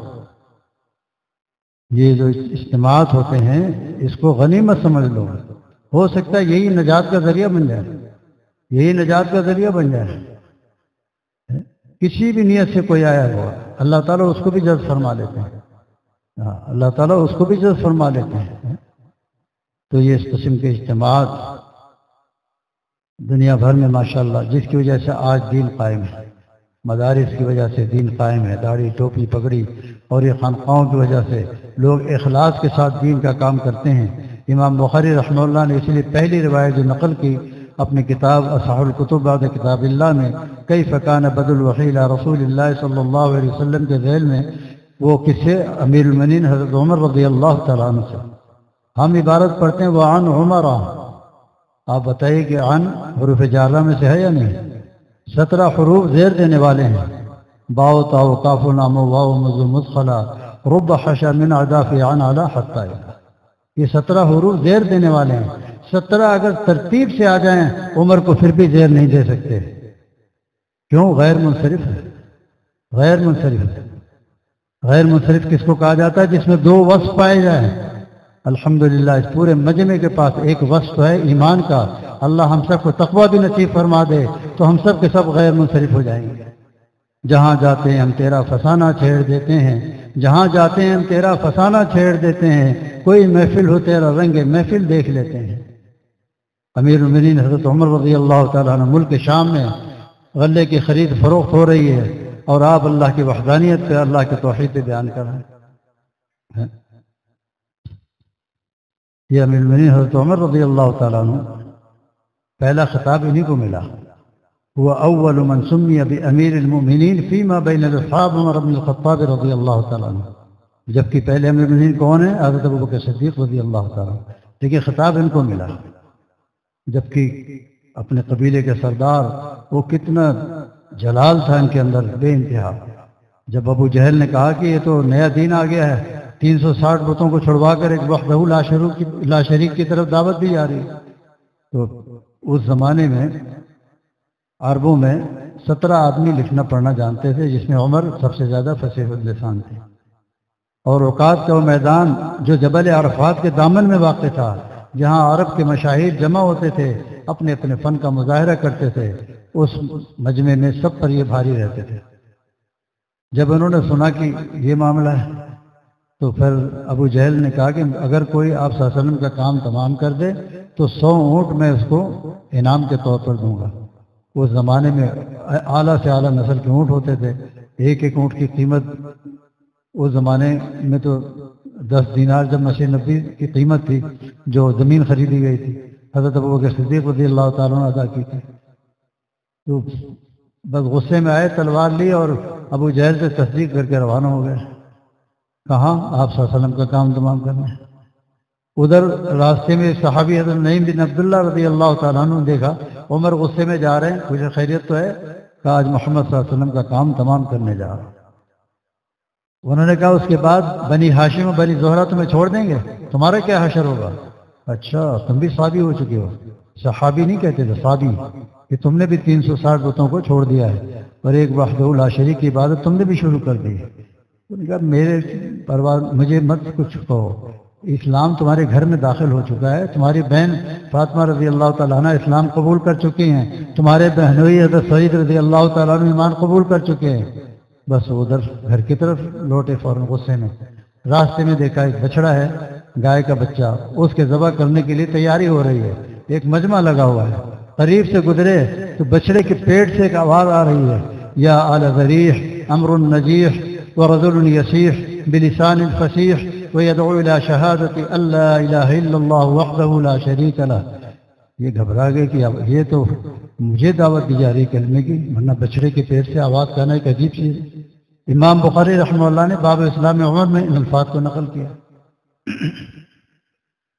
یہ جو اجتماعات ہوتے ہیں اس کو غنیمت سمجھ لو، ہو سکتا ہے یہی نجات کا ذریعہ بن جائے، یہی نجات کا ذریعہ بن جائے۔ کسی بھی نیت سے کوئی آیا ہوا اللہ تعالیٰ اس کو بھی جذب فرما لیتے ہیں، اللہ تعالیٰ اس کو بھی جذب فرما لیتے ہیں۔ تو یہ اس قسم کے اجتماعات دنیا بھر میں ماشاءاللہ، جس کی وجہ سے آج دین قائم ہے، مدارس کی وجہ سے دین قائم ہے، داڑھی ٹوپی پگڑی، اور یہ خانقاہوں کی وجہ سے لوگ اخلاص کے ساتھ دین کا کام کرتے ہیں۔ امام بخاری رحمہ اللہ نے اس لیے پہلی روایت جو نقل کی اپنی کتاب اصح الکتب بعد کتاب اللہ میں، کیف کان بدء الوحی الی رسول اللہ صلی اللہ علیہ وسلم کے ذیل میں وہ قصے امیر المؤمنین حضرت عمر رضی اللہ تعالیٰ عنہ سے ہم عبارت پڑھتے ہیں وعن عمر، آپ بتائیے کہ عن حروف جارہ میں سے ہے یا نہیں؟ 17 حروف زیر دینے والے ہیں، باؤ تاؤ کاف لام واو مض مدخلا رب حشا من عداف عن علی حتی، یہ 17 حروف زیر دینے والے ہیں۔ 17 اگر ترتیب سے آ جائیں عمر کو پھر بھی زیر نہیں دے سکتے، کیوں؟ غیر منصرف ہے، غیر منصرف ہے۔ غیر منصرف کس کو کہا جاتا ہے؟ جس میں 2 وصف پائے جائیں۔ الحمدللہ اس پورے مجمع کے پاس ایک وصف ہے ایمان کا، اللہ ہم سب کو تقویٰ بھی نصیب فرما دے تو ہم سب کے سب غیر منصرف ہو جائیں گے۔ جہاں جاتے ہیں ہم تیرا فسانہ چھیڑ دیتے ہیں، جہاں جاتے ہیں ہم تیرا فسانہ چھیڑ دیتے ہیں، کوئی محفل ہو تیرا رنگ محفل دیکھ لیتے ہیں۔ امیر المومنین حضرت عمر رضی اللہ تعالیٰ عنہ ملک شام میں غلے کی خرید فروخت ہو رہی ہے اور آپ اللہ کی وحدانیت پہ، اللہ کے توحید پہ بیان کر رہے ہیں۔ یہ امیر المومنین حضرت عمر رضی اللہ تعالیٰ عنہ پہلا خطاب انہی کو ملا، وہ اول من سمی بامیر المؤمنین فیما بین اصحاب عمر بن الخطاب رضی اللہ تعالیٰ عنہ، جبکہ پہلے امیر المؤمنین کون ہیں؟ حضرت ابوبکر صدیق رضی اللہ تعالیٰ عنہ، لیکن خطاب ان کو ملا، جبکہ اپنے قبیلے کے سردار، وہ کتنا جلال تھا ان کے اندر بے انتہا۔ جب ابو جہل نے کہا کہ یہ تو نیا دین آ گیا ہے، 360 بتوں کو چھڑوا کر ایک وحدہ لا شریک کی طرف دعوت دی جا رہی ہے، تو اس زمانے میں عربوں میں 17 آدمی لکھنا پڑھنا جانتے تھے، جس میں عمر سب سے زیادہ فصیح اللسان تھے، اور اوقات کا وہ میدان جو جبل عرفات کے دامن میں واقع تھا، جہاں عرب کے مشاہیر جمع ہوتے تھے، اپنے اپنے فن کا مظاہرہ کرتے تھے، اس مجمع میں سب پر یہ بھاری رہتے تھے۔ جب انہوں نے سنا کہ یہ معاملہ ہے تو پھر ابو جہل نے کہا کہ اگر کوئی آپ صلی اللہ علیہ وسلم کا کام تمام کر دے تو 100 اونٹ میں اس کو انعام کے طور پر دوں گا۔ اس زمانے میں اعلیٰ سے اعلیٰ نسل کے اونٹ ہوتے تھے، ایک ایک اونٹ کی قیمت اس زمانے میں تو 10 دینار جب مسجد نبی کی قیمت تھی جو زمین خریدی گئی تھی، حضرت ابوبکر صدیق رضی اللہ تعالیٰ عنہ ادا کی تھی۔ تو بس غصے میں آئے، تلوار لی اور ابو جہل سے تصدیق کر کے روانہ ہو گئے۔ کہاں؟ آپ صلی اللہ علیہ وسلم کا کام تمام کرنا ہے۔ ادھر راستے میں صحابی حضرت نعیم بن عبداللہ رضی اللہ تعالیٰ عنہ دیکھا عمر غصے میں جا رہے ہیں، کچھ خیریت تو ہے؟ کہا آج محمد صلی اللہ علیہ وسلم کا کام تمام کرنے جا رہا ہوں۔ انہوں نے کہا اس کے بعد بنی ہاشم و بنی زہرہ تمہیں چھوڑ دیں گے، تمہارا کیا حشر ہوگا؟ اچھا تم بھی صحابی ہو چکے ہو، صحابی نہیں کہتے تھے، صحابی، کہ تم نے بھی 360 بتوں کو چھوڑ دیا ہے اور ایک وحدہ لا شریک کی عبادت تم نے بھی شروع کر دی ہے۔ انہوں نے کہا میرے پرواز مجھے مت کچھ کہو، اسلام تمہارے گھر میں داخل ہو چکا ہے، تمہاری بہن فاطمہ رضی اللہ تعالیٰ عنہ اسلام قبول کر چکی ہیں، تمہارے بہنوئی حضرت سعید رضی اللہ تعالیٰ عنہ ایمان قبول کر چکے ہیں۔ بس ادھر گھر کی طرف لوٹے فوراً غصے میں۔ راستے میں دیکھا ایک بچڑا ہے، گائے کا بچہ، اس کے ذبح کرنے کے لیے تیاری ہو رہی ہے، ایک مجمع لگا ہوا ہے، قریب سے گزرے تو بچڑے کے پیٹ سے ایک آواز آ رہی ہے، یا آل ذریح امر نجیح ورجل یسیح بلسان فصیح ویدعو الی شہادت ان لا الہ الا اللہ وحدہ لا شریک لہ۔ یہ گھبرا گئے کہ یہ تو مجھے دعوت دی جا رہی کلمے کی، ورنہ بچڑے کے پیٹ سے آواز کرنا ایک عجیب چیز ہے۔ امام بخاری رحمہ اللہ نے باب اسلام عمر میں ان الفاظ کو نقل کیا۔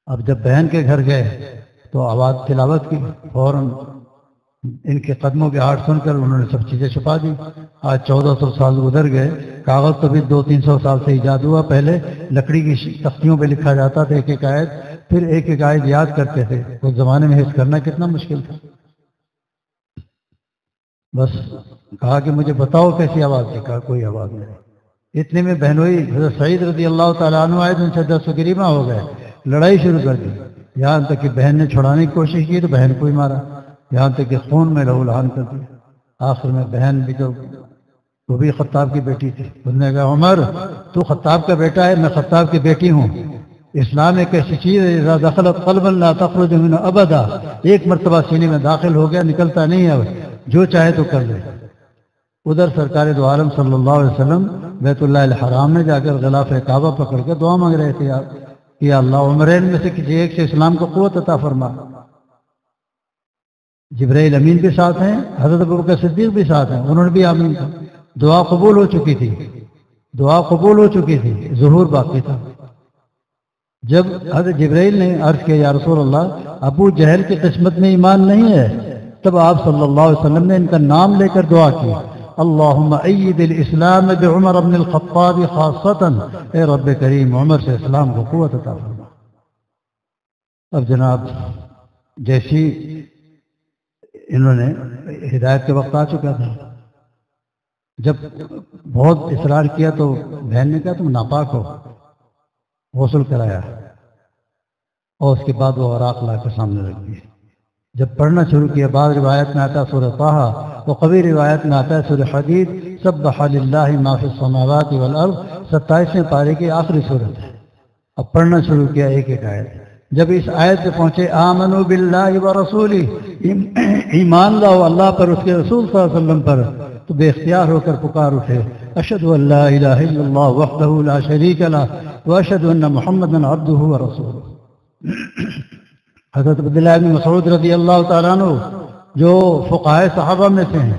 اب جب بہن کے گھر گئے تو آواز تلاوت کی، فوراً ان کے قدموں کے ہاتھ سن کر انہوں نے سب چیزیں چھپا دی۔ آج 1400 سال گزر گئے، کاغذ تو بھی 200-300 سال سے ایجاد ہوا، پہلے لکڑی کی تختیوں پہ لکھا جاتا تھا ایک ایک آیت، پھر ایک ایک آیت یاد کرتے تھے، اس زمانے میں حفظ کرنا کتنا مشکل تھا۔ بس کہا کہ مجھے بتاؤ کیسی آواز تھی، کہا کوئی آواز نہیں۔ اتنے میں بہنوئی حضرت سعید رضی اللہ تعالیٰ عنہ آئے تو ان سے دست و گریباں ہو گئے، لڑائی شروع کر دی، یہاں تک کہ بہن نے چھڑانے کی کوشش کی تو بہن کو ہی مارا، یہاں تک کہ خون میں لہو لہان کر دیا۔ آخر میں بہن بھی تو وہ بھی خطاب کی بیٹی تھی، اس نے کہا عمر تو خطاب کا بیٹا ہے، میں خطاب کی بیٹی ہوں، اسلام ایک ایسی چیز ہے اذا دخلت قلبا لا تخرج منه ابدا، ایک مرتبہ سینے میں داخل ہو گیا نکلتا نہیں ہے، جو چاہے تو کر لے۔ ادھر سرکار دو عالم صلی اللہ علیہ وسلم بیت اللہ الحرام میں جا کر غلاف کعبہ پکڑ کر دعا مانگ رہے تھے، یا اللہ عمرین میں سے کسی ایک سے اسلام کو قوت عطا فرما۔ جبرائیل امین بھی ساتھ ہیں، حضرت ابوبکر صدیق بھی ساتھ ہیں، انہوں نے بھی آمین کہا۔ دعا قبول ہو چکی تھی، دعا قبول ہو چکی تھی، ظہور باقی تھا۔ جب حضرت جبرائیل نے عرض کیا یا رسول اللہ ابو جہل کی قسمت میں ایمان نہیں ہے، تب آپ صلی اللہ علیہ وسلم نے ان کا نام لے کر دعا کی، اللہم ایید الاسلام بعمر بن الخطاب خاصتا، اے رب کریم عمر سے اسلام کو قوت عطا فرما۔ اب جناب جیسی انہوں نے ہدایت کے وقت آ چکا تھا، جب بہت اصرار کیا تو بہن نے کہا تم ناپاک ہو، غسل کرایا، اور اس کے بعد وہ اوراق لا کر سامنے رکھ دیے۔ جب پڑھنا شروع کیا، بعض روایت میں آتا ہے سورہ طٰہٰ، اور کبھی روایت میں آتا ہے سورہ حدید، سبح للہ ما فی السماوات والارض، 27ویں پارے کی آخری صورت ہے۔ اب پڑھنا شروع کیا ایک ایک آیت، جب اس آیت پہ پہنچے آمنوا باللہ ورسولہ، ایمان لاؤ اللہ پر، اس کے رسول صلی اللہ علیہ وسلم پر، تو بے اختیار ہو کر پکار اٹھے اشہد ان لا الہ الا اللہ وحدہ لا شریک لہ واشہد ان محمدا عبدہ ورسولہ۔ حضرت عبداللہ بن مسعود رضی اللہ تعالیٰ عنہ جو فقہائے صحابہ میں سے ہیں،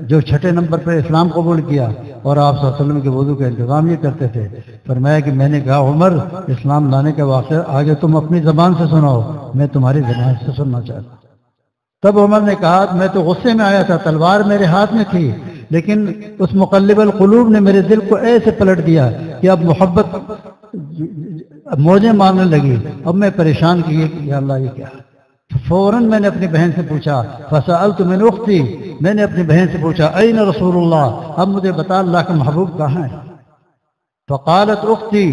جو چھٹے نمبر پہ اسلام قبول کیا، اور آپ صلی اللہ علیہ وسلم کے وضو کا انتظام یہ کرتے تھے، فرمایا کہ میں نے کہا عمر اسلام لانے کا واقعہ آگے تم اپنی زبان سے سناؤ، میں تمہاری زبان سے سننا چاہتا ہوں۔ تب عمر نے کہا میں تو غصے میں آیا تھا، تلوار میرے ہاتھ میں تھی، لیکن اس مقلب القلوب نے میرے دل کو ایسے پلٹ دیا کہ اب محبت موجیں مارنے لگی، اب میں پریشان کی کہ یا اللہ یہ کیا۔ فوراً میں نے اپنی بہن سے پوچھا، فسألت من اختی، میں نے اپنی بہن سے پوچھا این رسول اللہ، اب مجھے بتا اللہ کا محبوب کہاں ہے؟ فقالت اختی،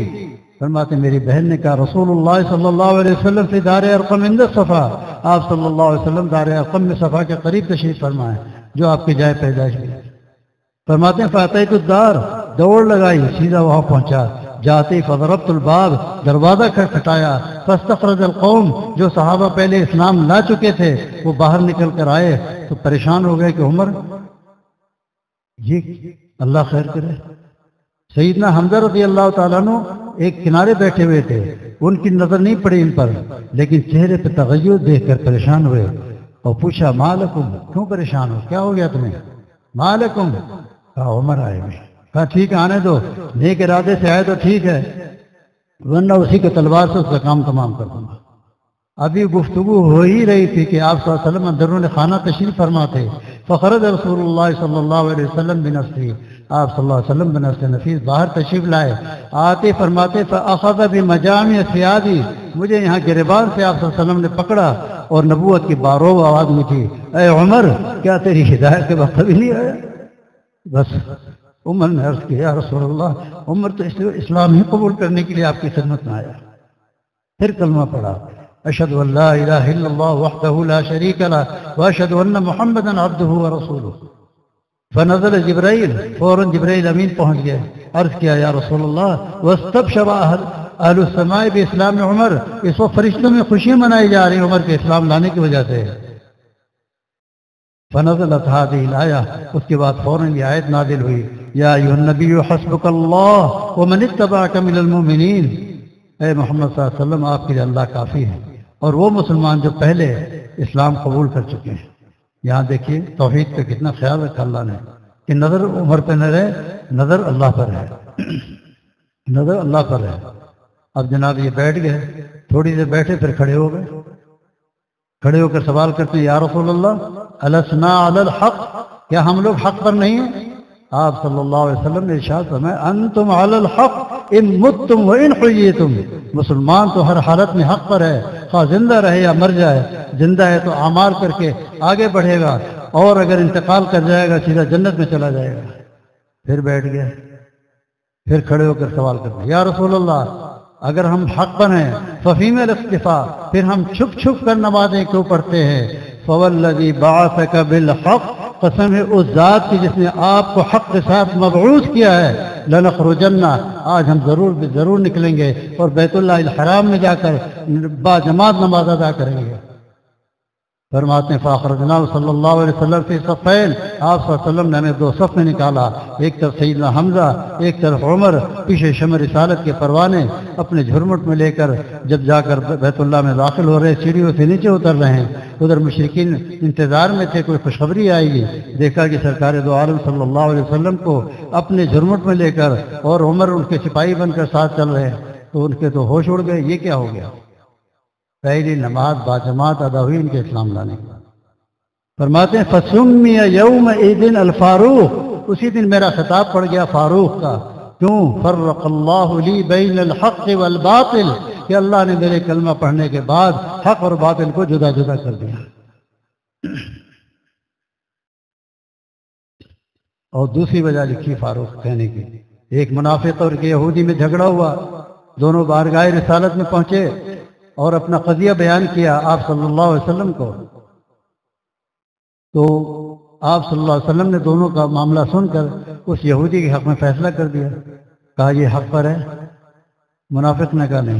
فرماتے میری بہن نے کہا رسول اللہ صلی اللہ علیہ وسلم فی دار ارقم عند الصفا، آپ صلی اللہ علیہ وسلم دار ارقم میں صفا کے قریب تشریف فرمائے جو آپ کی جائے پیدائش بھی۔ فرماتے ہیں فاتیت الدار، دوڑ لگائی، سیدھا وہاں پہنچا، جاتے فضربت الباب، دروازہ کھٹکھٹایا، فاستخرج القوم، جو صحابہ پہلے اسلام لا چکے تھے وہ باہر نکل کر آئے تو پریشان ہو گئے کہ عمر یہ اللہ خیر کرے۔ سیدنا حمزہ رضی اللہ تعالیٰ عنہ ایک کنارے بیٹھے ہوئے تھے، ان کی نظر نہیں پڑی ان پر، لیکن چہرے پہ تغیر دیکھ کر پریشان ہوئے اور پوچھا ما لکم، کیوں پریشان ہو، کیا ہو گیا تمہیں؟ ما لکم، کہا عمر آئے ہوئے۔ کہا ٹھیک ہے آنے دو، نیک ارادے سے آئے تو ٹھیک ہے، ورنہ اسی کے تلوار سے اس کا کام تمام کر دوں گا۔ ابھی گفتگو ہو ہی رہی تھی کہ آپ صلی اللہ علیہ وسلم اندرون خانہ تشریف فرما تھے، فخرج رسول اللہ صلی اللہ علیہ وسلم بنفسہ، آپ صلی اللہ علیہ وسلم بنفس نفیس باہر تشریف لائے، آتے فرماتے فاخذ بمجامع ثیابی، مجھے یہاں گریبان سے آپ صلی اللہ علیہ وسلم نے پکڑا اور نبوت کی بارو آواز میں تھی، اے عمر کیا تیری ہدایت کے وقت بھی نہیں آیا؟ بس عمر نے عرض کیا یا رسول اللہ، عمر تو اسلام ہی قبول کرنے کے لیے آپ کی خدمت میں آیا۔ پھر کلمہ پڑھا اشہد ان لا الہ الا اللہ وحدہ لا شریک لہ واشہد ان محمدا عبدہ ورسولہ۔ فنزل جبرائیل، فوراً جبرائیل امین پہنچ گئے، عرض کیا یا رسول اللہ واستبشر اہل السماء باسلام عمر، اس وقت فرشتوں میں خوشی منائی جا رہی عمر کے اسلام لانے کی وجہ سے۔ فنزلت هذه الآیہ، اس کے بعد فوراً یہ آیت نازل ہوئی یا ایھا النبی حسبک اللہ ومن اتبعک من المؤمنین، اے محمد صلی اللہ علیہ وسلم آپ کے لیے اللہ کافی ہے اور وہ مسلمان جو پہلے اسلام قبول کر چکے ہیں۔ یہاں دیکھیے توحید کا کتنا خیال رکھا اللہ نے کہ نظر عمر پہ نہ رہے، نظر اللہ پر ہے، نظر اللہ پر ہے۔ اب جناب یہ بیٹھ گئے، تھوڑی دیر بیٹھے پھر کھڑے ہو گئے، کھڑے ہو کر سوال کرتے ہیں یا رسول اللہ السنا علی الحق، کیا ہم لوگ حق پر نہیں ہیں؟ آپ صلی اللہ علیہ وسلم نے ارشاد فرمایا انتم علی الحق ان متم و ان حییتم، مسلمان تو ہر حالت میں حق پر ہے، خواہ زندہ رہے یا مر جائے، زندہ ہے تو اعمال کر کے آگے بڑھے گا، اور اگر انتقال کر جائے گا سیدھا جنت میں چلا جائے گا۔ پھر بیٹھ گئے، پھر کھڑے ہو کر سوال کرتے یا رسول اللہ اگر ہم حق پر ہیں ففیم الاختفاء، پھر ہم چھپ چھپ کر نمازیں کیوں پڑھتے ہیں؟ فوالذی بعثک بالحق، قسم ہے اس ذات کی جس نے آپ کو حق کے ساتھ مبعوث کیا ہے، لنخرجن، آج ہم ضرور نکلیں گے اور بیت اللہ الحرام میں جا کر با جماعت نماز ادا کریں گے۔ فرماتے ہیں فاخرجنا صلی اللہ علیہ وسلم فی صفین، آپ صلی اللہ علیہ وسلم نے ہمیں دو صف میں نکالا، ایک طرف سیدنا حمزہ ایک طرف عمر، پیچھے شمع رسالت کے پروانے اپنے جھرمٹ میں لے کر جب جا کر بیت اللہ میں داخل ہو رہے، سیڑھیوں سے نیچے اتر رہے ہیں، ادھر مشرکین انتظار میں تھے کوئی خوشخبری آئے گی، دیکھا کہ سرکار دو عالم صلی اللہ علیہ وسلم کو اپنے جھرمٹ میں لے کر اور عمر ان کے سپاہی بن کر ساتھ چل رہے ہیں، تو ان کے تو ہوش اڑ گئے، یہ کیا ہو گیا؟ پہلی نماز باجماعت ادا ہوئی ان کے اسلام لانے کے بعد۔ فرماتے ہیں فسمی یومئذ الفاروق، اسی دن میرا خطاب پڑ گیا فاروق کا، کیوں؟ فرق اللہ لی بین الحق والباطل، کہ اللہ نے میرے کلمہ پڑھنے کے بعد حق اور باطل کو جدا جدا کر دیا۔ اور دوسری وجہ لکھی فاروق کہنے کی، ایک منافق اور ایک یہودی میں جھگڑا ہوا، دونوں بارگاہ رسالت میں پہنچے اور اپنا قضیہ بیان کیا آپ صلی اللہ علیہ وسلم کو، تو آپ صلی اللہ علیہ وسلم نے دونوں کا معاملہ سن کر اس یہودی کے حق میں فیصلہ کر دیا، کہا یہ حق پر ہے، منافق نے کہا نہیں،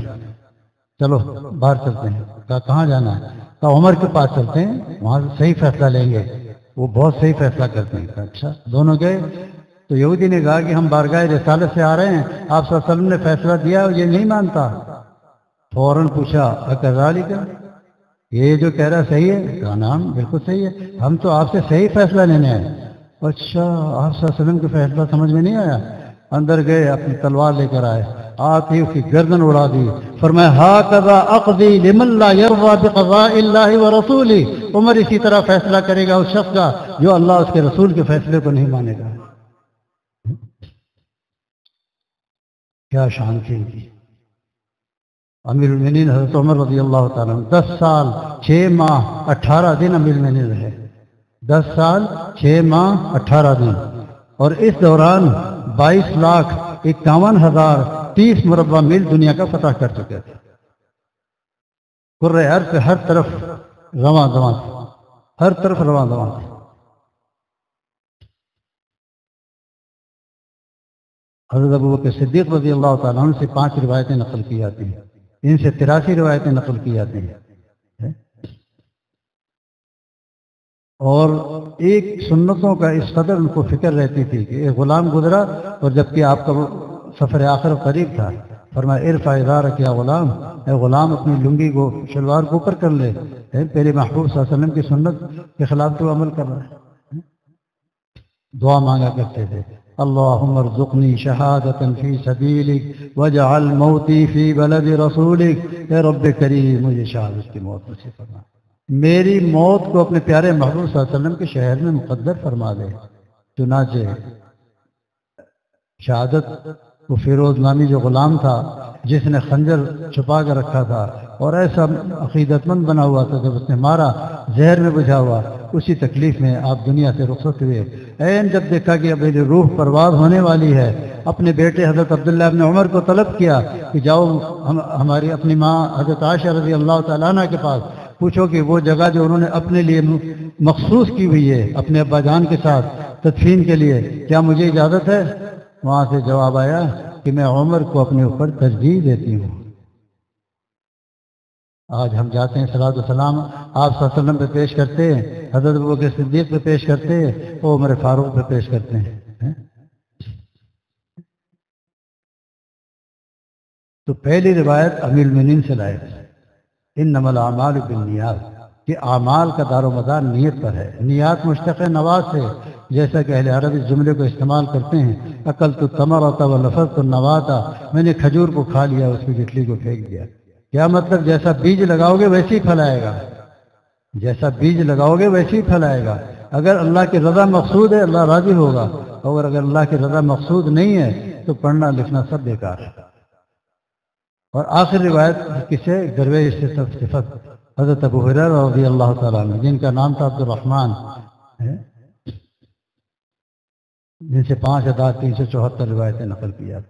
چلو باہر چلتے ہیں. کہا کہاں جانا ہے؟ کہا عمر کے پاس چلتے ہیں, وہاں سے صحیح فیصلہ لیں گے, وہ بہت صحیح فیصلہ کرتے ہیں. کہا اچھا. دونوں گئے تو یہودی نے کہا کہ ہم بارگاہ رسالت سے آ رہے ہیں, آپ صلی اللہ علیہ وسلم نے فیصلہ دیا یہ نہیں مانتا. فوراً پوچھا اکذالک, یہ جو کہہ رہا صحیح ہے؟ کہا نعم بالکل صحیح ہے, ہم تو آپ سے صحیح فیصلہ لینے آئے. اچھا, آپ صلی اللہ علیہ وسلم کا فیصلہ سمجھ میں نہیں آیا؟ اندر گئے, اپنی تلوار لے کر آئے, آتے ہی اس کی گردن اڑا دی. فرمایا ھاکذا اقضی لمن لا یرضی بقضاء اللہ ورسولہ, عمر اسی طرح فیصلہ کرے گا اس شخص کا جو اللہ اس کے رسول کے فیصلے کو نہیں مانے گا. کیا شان تھی ان کی. امیر المؤمنین حضرت عمر رضی اللہ تعالیٰ عنہ 10 سال 6 ماہ 18 دن امیر المؤمنین رہے. 10 سال 6 ماہ 18 دن, اور اس دوران 22,51,030 مربع میل دنیا کا فتح کر چکے تھے. کرۂ ارض سے ہر طرف رواں دواں تھے, ہر طرف رواں دواں تھے. حضرت ابوبکر صدیق رضی اللہ تعالیٰ عنہ سے 5 روایتیں نقل کی جاتی ہیں, ان سے 83 روایتیں نقل کی جاتی ہیں. اور ایک سنتوں کا اس قدر ان کو فکر رہتی تھی کہ ایک غلام گزرا, اور جبکہ آپ کا سفر آخر قریب تھا, فرمایا ارفع ازارک یا غلام, اے غلام اپنی لنگی کو شلوار کو اوپر کر لے, پہلے محبوب صلی اللہ علیہ وسلم کی سنت کے خلاف تو عمل کر رہا ہے. دعا مانگا کرتے تھے, اللہم ارزقنی شہادتا فی سبیلک واجعل موتی فی بلد رسولک, اے رب کریم مجھے شہادت کی موت نصیب فرما, میری موت کو اپنے پیارے محبوب صلی اللہ علیہ وسلم کے شہر میں مقدر فرما دے. چنانچہ شہادت وہ فیروز نامی جو غلام تھا جس نے خنجر چھپا کر رکھا تھا اور ایسا عقیدت مند بنا ہوا تھا, جب اس نے مارا زہر میں بجھا ہوا, اسی تکلیف میں آپ دنیا سے رخصت ہوئے. این جب دیکھا کہ اب میری روح پرواز ہونے والی ہے, اپنے بیٹے حضرت عبداللہ ابن عمر کو طلب کیا کہ جاؤ ہماری اپنی ماں حضرت عائشہ رضی اللہ تعالیٰ عنہ کے پاس, پوچھو کہ وہ جگہ جو انہوں نے اپنے لیے مخصوص کی ہوئی ہے اپنے ابا جان کے ساتھ تدفین کے لیے, کیا مجھے اجازت ہے؟ وہاں سے جواب آیا کہ میں عمر کو اپنے اوپر ترجیح دیتی ہوں. آج ہم جاتے ہیں صلاۃ والسلام آپ صلی اللہ علیہ وسلم پہ پیش کرتے ہیں, حضرت ابوبکر صدیق پہ پیش کرتے ہیں, وہ عمر فاروق پہ پیش کرتے ہیں. تو پہلی روایت امیر المؤمنین سے لائے, انما الاعمال بالنیات, کہ اعمال کا دار و مدار نیت پر ہے. نیات مشتق نواز سے, جیسا کہ اہل عرب اس جملے کو استعمال کرتے ہیں, اکلت التمرۃ ولفظت النواۃ, میں نے کھجور کو کھا لیا اس کی گٹلی کو پھینک دیا. کیا مطلب؟ جیسا بیج لگاؤ گے ویسے ہی پھل آئے گا, جیسا بیج لگاؤ گے ویسے ہی پھل آئے گا. اگر اللہ کی رضا مقصود ہے اللہ راضی ہوگا, اور اگر اللہ کی رضا مقصود نہیں ہے تو پڑھنا لکھنا سب بیکار ہے. اور آخر روایت کسے درویش سے صفت حضرت ابو ہریرہ رضی اللہ تعالیٰ عنہ, جن کا نام تھا عبد الرحمن, جن سے 5374 روایتیں نقل کی جاتی,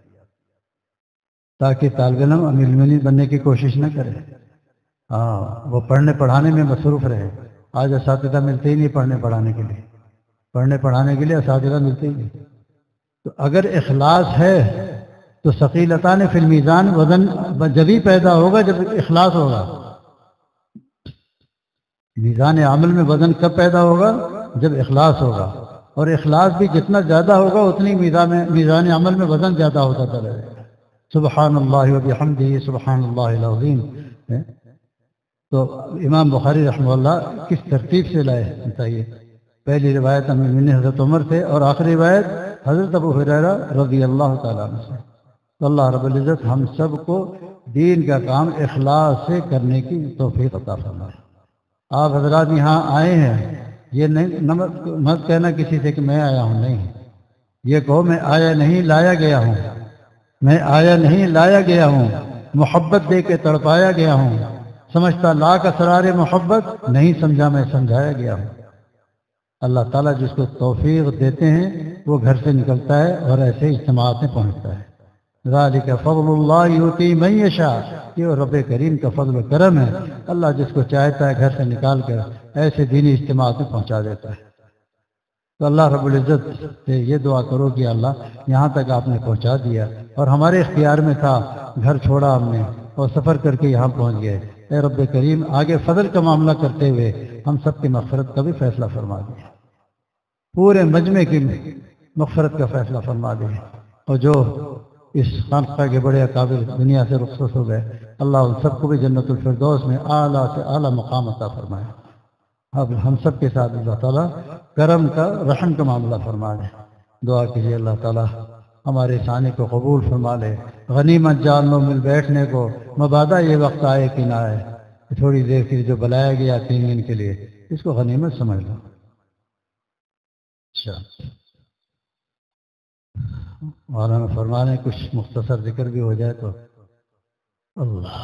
تاکہ طالب علم امیر المؤمنین بننے کی کوشش نہ کرے. وہ پڑھنے پڑھانے میں مصروف رہے. آج اساتذہ ملتے ہی نہیں پڑھنے پڑھانے کے لیے, پڑھنے پڑھانے کے لیے اساتذہ ملتے ہی نہیں. تو اگر اخلاص ہے تو ثقیلتان فی المیزان, وزن جبھی پیدا ہوگا جب اخلاص ہوگا. میزان عمل میں وزن کب پیدا ہوگا؟ جب اخلاص ہوگا, اور اخلاص بھی جتنا زیادہ ہوگا اتنی میزان عمل میں وزن زیادہ ہوتا چلے گا. سبحان اللہ و بحمدہ سبحان اللہ العظیم. تو امام بخاری رحمہ اللہ کس ترتیب سے لائے بتائیے. پہلی روایت امیر المؤمنین حضرت عمر سے, اور آخری روایت حضرت ابو ہریرہ رضی اللہ تعالیٰ عنہ سے. تو اللہ رب العزت ہم سب کو دین کا کام اخلاص سے کرنے کی توفیق عطا فرمائے. آپ حضرات یہاں آئے ہیں, یہ نہیں مت کہنا کسی سے کہ میں آیا ہوں, نہیں, یہ کہو میں آیا نہیں لایا گیا ہوں, میں آیا نہیں لایا گیا ہوں, محبت دے کے تڑپایا گیا ہوں, سمجھتا لاکھ اسرار محبت, نہیں سمجھا میں سمجھایا گیا ہوں. اللہ تعالیٰ جس کو توفیق دیتے ہیں وہ گھر سے نکلتا ہے اور ایسے اجتماعات میں پہنچتا ہے. ذالک فضل اللہ یؤتی من یشاء, یہ رب کریم کا فضل و کرم ہے, اللہ جس کو چاہتا ہے گھر سے نکال کر ایسے دینی اجتماعات میں پہنچا دیتا ہے. تو اللہ رب العزت سے یہ دعا کرو کہ اللہ یہاں تک آپ نے پہنچا دیا, اور ہمارے اختیار میں تھا, گھر چھوڑا ہم نے, اور سفر کر کے یہاں پہنچ گئے، اے رب کریم آگے فضل کا معاملہ کرتے ہوئے ہم سب کی مغفرت کا بھی فیصلہ فرما دیں، پورے مجمع کی مغفرت کا فیصلہ فرما دیں، اور جو اس خانقاہ کے بڑے اکابر دنیا سے رخصت ہو گئے اللہ ان سب کو بھی جنت الفردوس میں اعلیٰ سے اعلیٰ مقام عطا فرمائے۔ اب ہم سب کے ساتھ اللہ تعالیٰ کرم کا رحم کا معاملہ فرما دے۔ دعا کیجیے اللہ تعالیٰ ہمارے ثانی کو قبول فرما لے، غنیمت جان لو مل بیٹھنے کو، مبادا یہ وقت آئے کہ نہ آئے، تھوڑی دیر کے لیے جو بلایا گیا 3 دن کے لیے اس کو غنیمت سمجھ لو۔ اچھا مولانا فرمانے کچھ مختصر ذکر بھی ہو جائے تو اللہ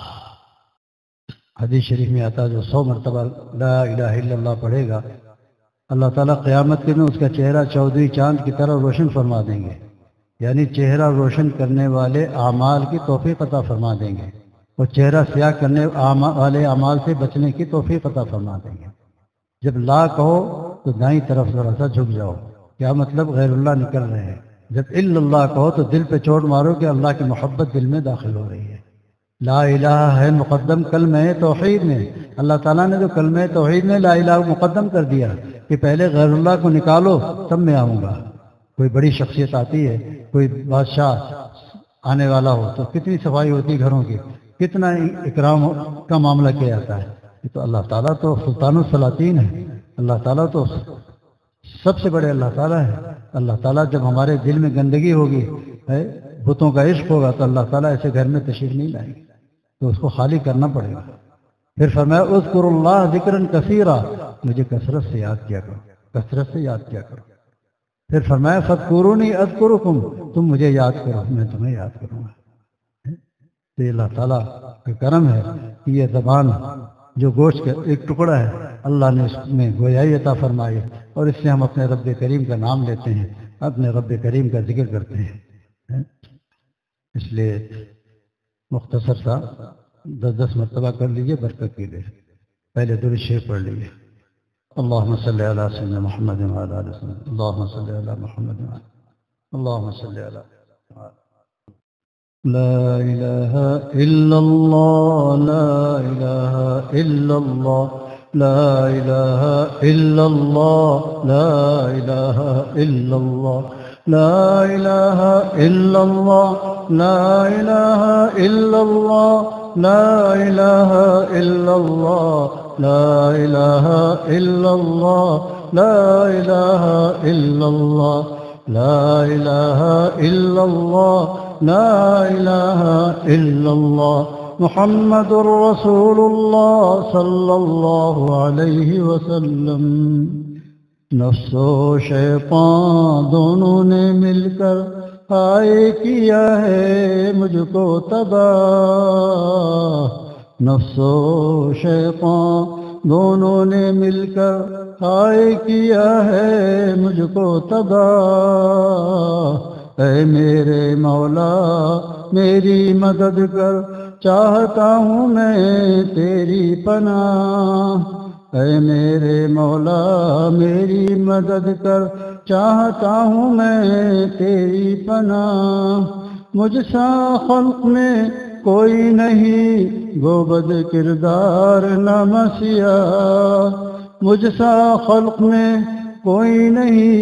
حدیث شریف میں آتا جو 100 مرتبہ لا الہ الا اللہ پڑھے گا اللہ تعالیٰ قیامت کے دن اس کا چہرہ 14ویں چاند کی طرح روشن فرما دیں گے، یعنی چہرہ روشن کرنے والے اعمال کی توفیق عطا فرما دیں گے، اور چہرہ سیاہ کرنے والے اعمال سے بچنے کی توفیق عطا فرما دیں گے۔ جب لا کہو تو دائیں طرف ذرا سا جھک جاؤ، کیا مطلب غیر اللہ نکل رہے ہیں۔ جب الا اللہ کہو تو دل پہ چوٹ مارو کہ اللہ کی محبت دل میں داخل ہو رہی ہے۔ لا الہ ہے مقدم کلمہ توحید میں، اللہ تعالیٰ نے جو کلمہ توحید میں لا الہ مقدم کر دیا کہ پہلے غیر اللہ کو نکالو تب میں آؤں گا۔ کوئی بڑی شخصیت آتی ہے، کوئی بادشاہ آنے والا ہو تو کتنی صفائی ہوتی گھروں کی، کتنا اکرام کا معاملہ کیا جاتا ہے۔ تو اللہ تعالیٰ تو سلطان السلاطین ہے، اللہ تعالیٰ تو سب سے بڑے اللہ تعالیٰ ہے۔ اللہ تعالیٰ جب ہمارے دل میں گندگی ہوگی، بتوں کا عشق ہوگا تو اللہ تعالیٰ ایسے گھر میں تشریف نہیں لائیں گے، تو اس کو خالی کرنا پڑے گا۔ پھر فرمایا اذکر اللہ ذکرا کثیرا، مجھے کثرت سے یاد کیا کرو، کثرت سے یاد کیا کرو۔ پھر فرمایا فاذکرونی اذکرکم، تم مجھے یاد کرو میں تمہیں یاد کروں گا۔ تو یہ اللہ تعالیٰ کا کرم ہے کہ یہ زبان جو گوشت کا ایک ٹکڑا ہے اللہ نے اس میں گویائی عطا فرمائی، اور اس سے ہم اپنے رب کریم کا نام لیتے ہیں، اپنے رب کریم کا ذکر کرتے ہیں۔ اس لیے مختصر سا 10 مرتبہ کر لیجئے برکت کے لیے۔ پہلے درود شریف پڑھ لیجئے۔ اللہم صلی علی سیدنا محمد وعلی آلہ وسلم، اللہم صلی علی محمد وعلی، اللہم صلی علی محمد۔ لا الہ الا اللہ، لا الہ الا اللہ، لا الہ الا اللہ، لا الہ الا اللہ، لا الہ الا اللہ، لا الہ الا اللہ، لا الہ الا اللہ، لا الہ الا اللہ، لا الہ الا اللہ، لا الہ الا اللہ، لا الہ الا اللہ، محمد رسول اللہ صلی اللہ علیہ وسلم۔ نفس و شیطان دونوں نے مل کر ہائے کیا ہے مجھ کو تباہ، نفس و شیطان دونوں نے مل کر ہائے کیا ہے مجھ کو تباہ۔ اے میرے مولا میری مدد کر، چاہتا ہوں میں تیری پناہ۔ اے میرے مولا میری مدد کر، چاہتا ہوں میں تیری پناہ۔ مجھ سا خلق میں کوئی نہیں گو بد کردار نہ مسیح، مجھ سا خلق میں کوئی نہیں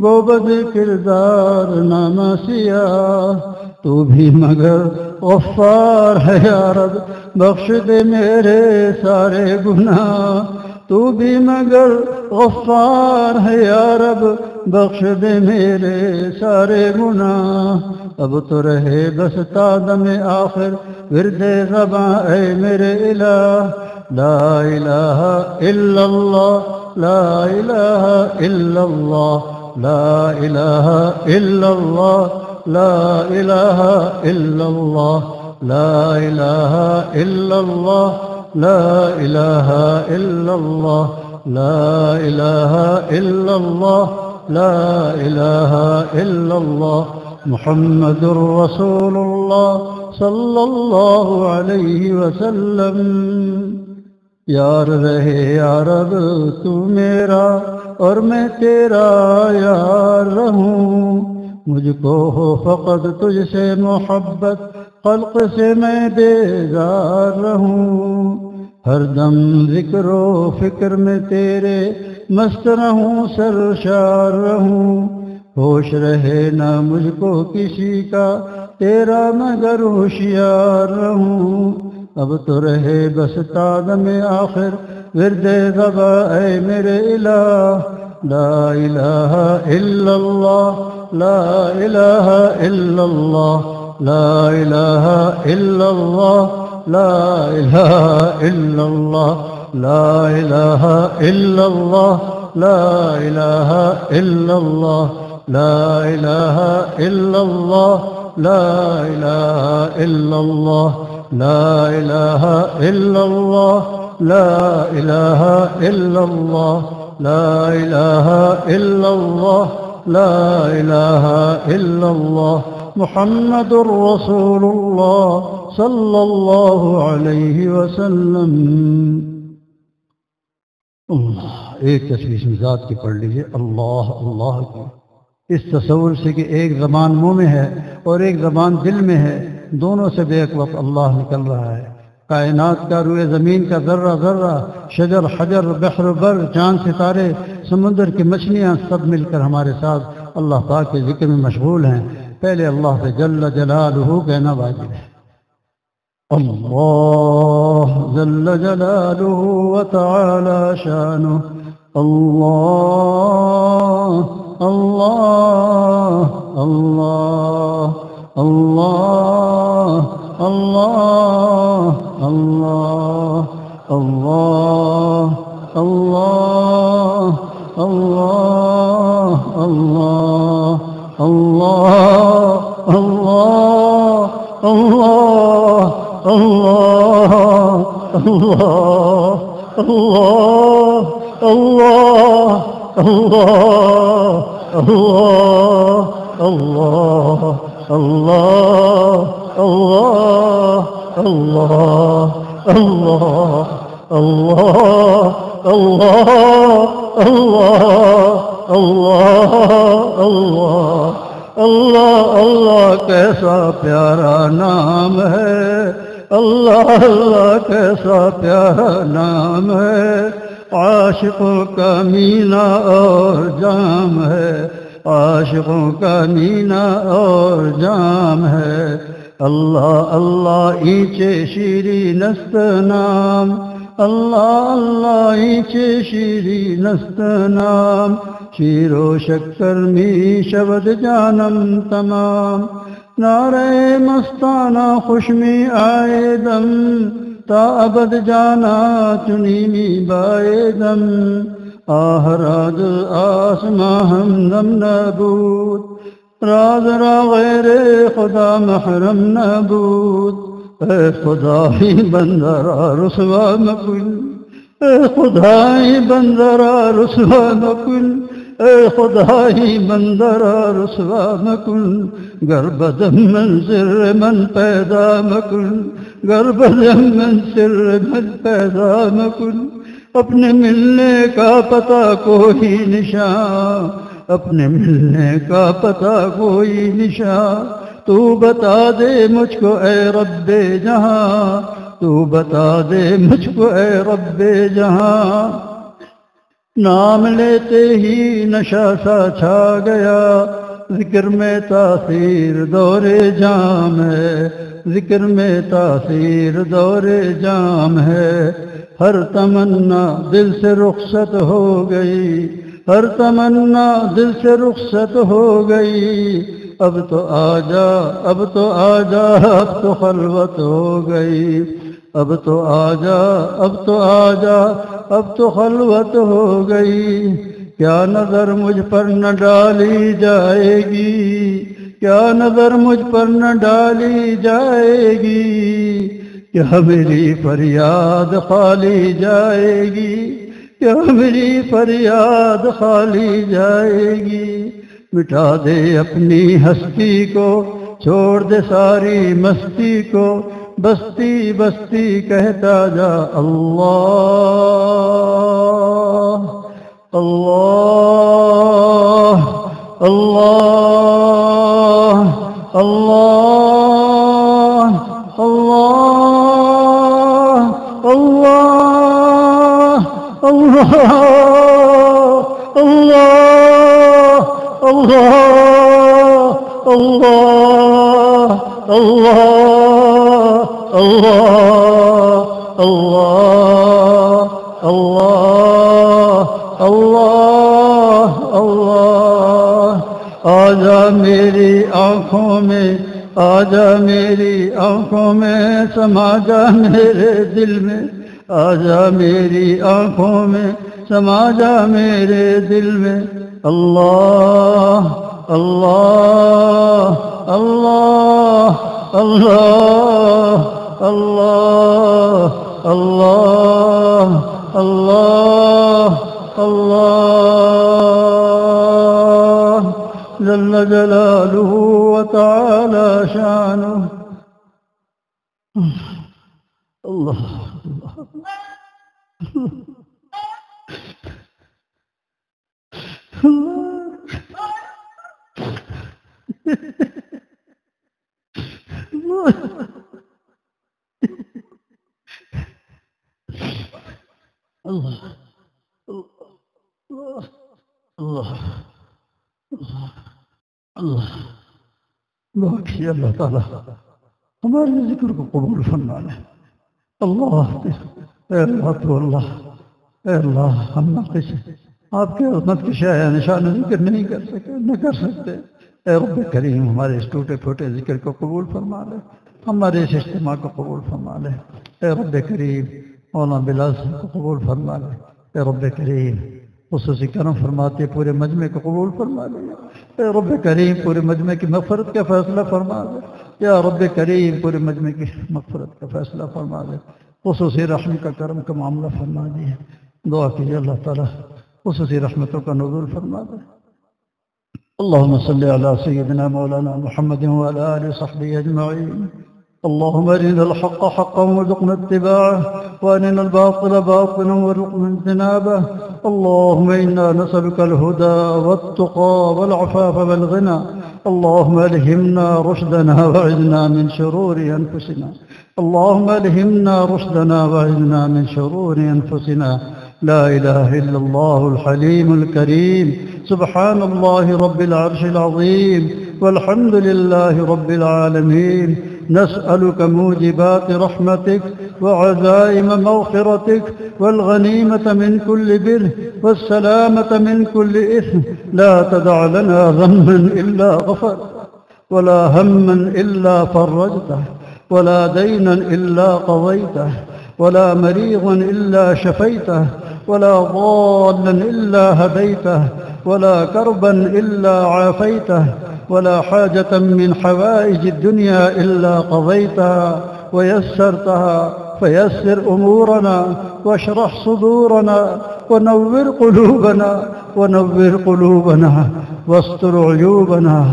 گو بد کردار نہ مسیح۔ تو بھی مگر غفار ہے یا رب، بخش دے میرے سارے گناہ۔ تو بھی مگر غفار ہے یا رب، بخش دے میرے سارے گناہ۔ اب تو رہے بس تا دم آخر ورد زباں اے میرے الہ، لا الہ الا اللہ، لا الہ الا اللہ، لا الہ الا اللہ، لا الہ الا اللہ، لا الہ الا اللہ، لا الہ الا اللہ، لا الہ الا اللہ، لا الہ الا اللہ، محمد رسول اللہ صلی اللہ علیہ وسلم۔ یار رہے یا رب تو میرا اور میں تیرا یار رہوں، مجھ کو ہو فقط تجھ سے محبت، خلق سے میں بیزار رہوں، ہر دم ذکر و فکر میں تیرے مست رہوں، سرشار رہوں، ہوش رہے نہ مجھ کو کسی کا تیرا مگر ہوشیار رہوں، اب تو رہے بس تادم آخر ورد زبا اے میرے الہ، لا الہ الا اللہ، لا الہ الا اللہ، لا الہ الا اللہ، لا الہ الا اللہ، لا الہ الا اللہ، لا الہ الا اللہ، لا الہ الا اللہ، لا الہ الا اللہ، لا الہ الا اللہ، لا الہ الا اللہ، لا الہ الا اللہ، لا الہ الا اللہ، محمد رسول اللہ صلی اللہ علیہ وسلم۔ اللہ، ایک تشویش ذات کی پڑھ لیجیے، اللہ اللہ کی، اس تصور سے کہ ایک زبان منہ میں ہے اور ایک زبان دل میں ہے، دونوں سے بے ایک وقت اللہ نکل رہا ہے۔ کائنات کا، روئے زمین کا ذرہ ذرہ، شجر حجر بحر بر، چاند ستارے، سمندر کی مچھلیاں، سب مل کر ہمارے ساتھ اللہ پاک کے ذکر میں مشغول ہیں۔ پہلے اللہ سے جل جلالہ کہنا واجب ہے، اللہ جل جلالہ وتعالی شانہ، اللہ اللہ اللہ اللہ اللہ اللہ اللہ اللہ اللہ اللہ اللہ اللہ اللہ اللہ اللہ اللہ اللہ اللہ اللہ کیسا پیارا نام ہے، اللہ اللہ کیسا پیارا نام ہے، عاشقوں کا مینا اور جام ہے، عاشقوں کا مینا اور جام ہے، اللہ اللہ اینچے شیرین است نام، اللہ اللہ اینچے شیرین است نام، شیر و شکر می شود جانم تمام، نعرہ مستانہ خوش می آئے دم، تا ابد جانا چنی می بائے دم، آہ راز آسماں ہمدم نبود، راز را غیر خدا محرم نبود، اے خدای بندرا رسوا مکن، اے خدای بندرا رسوا مکن، اے خدای بندرا رسوا مکن، گر بدم من سر من پیدا مکن، گر بدم من سر من پیدا مکن، اپنے ملنے کا پتہ کوئی نشان، اپنے ملنے کا پتہ کوئی نشان، تو بتا دے مجھ کو اے رب جہاں، تو بتا دے مجھ کو اے رب جہاں، نام لیتے ہی نشہ سا چھا گیا، ذکر میں تاثیر دور جام ہے، ذکر میں تاثیر دور جام ہے، ہر تمنا دل سے رخصت ہو گئی، ہر تمنا دل سے رخصت ہو گئی، اب تو آجا اب تو آجا اب تو خلوت ہو گئی، اب تو آجا اب تو آجا اب تو خلوت ہو گئی، کیا نظر مجھ پر نہ ڈالی جائے گی، کیا نظر مجھ پر نہ ڈالی جائے گی، کیا میری فریاد خالی جائے گی، کیا میری فریاد خالی جائے گی، مٹا دے اپنی ہستی کو، چھوڑ دے ساری مستی کو، بستی بستی کہتا جا اللہ اللہ اللہ الله الله الله الله الله الله الله الله الله الله الله الله الله آجا میری آنکھوں میں آجا میری آنکھوں میں سما جا میرے دل میں آجا میری آنکھوں میں سما جا میرے دل میں اللہ اللہ اللہ اللہ اللہ اللہ اللہ اللہ جل جلالہ وتعالی شانہ اللہ اللہ اللہ اللہ باقی اللہ تعالیٰ ہمارے ذکر کو قبول فرما لے اللہ اے اللہ تو اللہ اے اللہ ہم ناقص آپ کے عظمت کی شاہ نشان ذکر نہیں کر سکے نہ کر سکتے اے رب کریم ہمارے اس ٹوٹے پھوٹے ذکر کو قبول فرما لے ہمارے اس اجتماع کو قبول فرما لے اے رب کریم مولانا بلال صاحب کو قبول فرما لے اے رب کریم خصوصی کرم فرماتے پورے مجمع کو قبول فرما لے اے رب کریم پورے مجمع کی مغفرت کا فیصلہ فرما دے یا رب کریم پورے مجمع کی مغفرت کا فیصلہ فرما دے خصوصی رحم کا کرم کا معاملہ فرما دیے دعا کیجیے اللہ تعالیٰ خصوصی رحمتوں کا نزول فرما دے اللهم صل على سيدنا مولانا محمد وعلى آله وصحبه أجمعين اللهم أرنا الحق حقا وارزقنا اتباعه وأرنا الباطل باطلا وارزقنا اجتنابه اللهم إنا نسألك الهدى والتقى والعفاف والغنى اللهم ألهمنا رشدنا وأعذنا من شرور أنفسنا اللهم ألهمنا رشدنا وأعذنا من شرور أنفسنا لا إله إلا الله الحليم الكريم سبحان الله رب العرش العظيم والحمد لله رب العالمين نسألك موجبات رحمتك وعزائم مغفرتك والغنيمة من كل بر والسلامة من كل إثم لا تدع لنا ذنبا إلا غفرت ولا هما إلا فرجته ولا دينا إلا قضيته ولا مريضا إلا شفيته ولا ضالا إلا هديته ولا كربا إلا عافيته ولا حاجة من حوائج الدنيا إلا قضيتها ويسرتها فيسر أمورنا واشرح صدورنا ونور قلوبنا واستر عيوبنا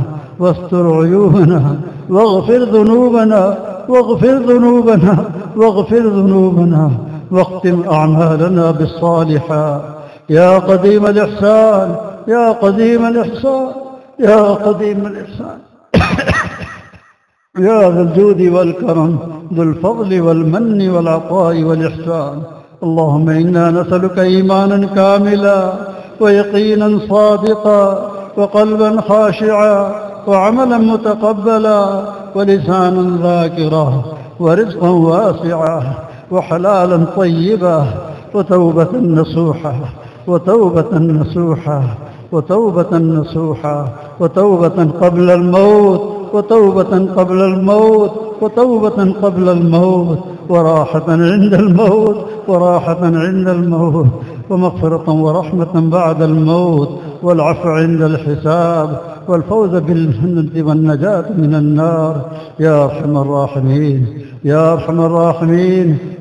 واغفر ذنوبنا واختم أعمالنا بالصالحات يا قديم الإحسان يا قديم الإحسان يا ذا الجود والكرم ذو الفضل والمن والعطاء والإحسان اللهم إنا نسألك إيمانا كاملا ويقينا صادقا وقلبا خاشعا وعملا متقبلا ولسانا ذاكرا ورزقا واسعا وحلالا طيبا وتوبة نصوحا وتوبة قبل الموت وراحة عند الموت ومغفرة ورحمة بعد الموت والعفو عند الحساب والفوز بالجنة والنجاة من النار يا أرحم الراحمين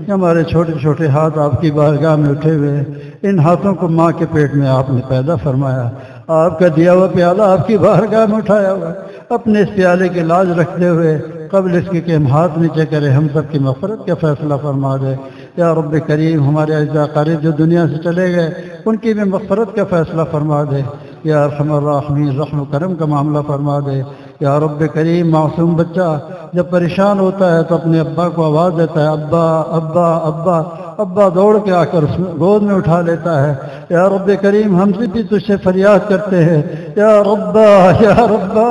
ہمارے چھوٹے چھوٹے ہاتھ آپ کی بارگاہ میں اٹھے ہوئے ان ہاتھوں کو ماں کے پیٹ میں آپ نے پیدا فرمایا آپ کا دیا ہوا پیالہ آپ کی بارگاہ میں اٹھایا ہوا اپنے اس پیالے کی لاج رکھتے ہوئے قبل اس کے ہم ہاتھ نیچے کرے ہم سب کی مغفرت کا فیصلہ فرما دے یا رب کریم ہمارے اعزاء قریب جو دنیا سے چلے گئے ان کی بھی مغفرت کا فیصلہ فرما دے یا ارحم الراحمین رحم و کرم کا معاملہ فرما دے یا رب کریم معصوم بچہ جب پریشان ہوتا ہے تو اپنے ابا کو آواز دیتا ہے ابا ابا ابا، ابا دوڑ کے آ کر گود میں اٹھا لیتا ہے۔ یا رب کریم ہم سے بھی تجھ سے فریاد کرتے ہیں، یا ربا یا ربا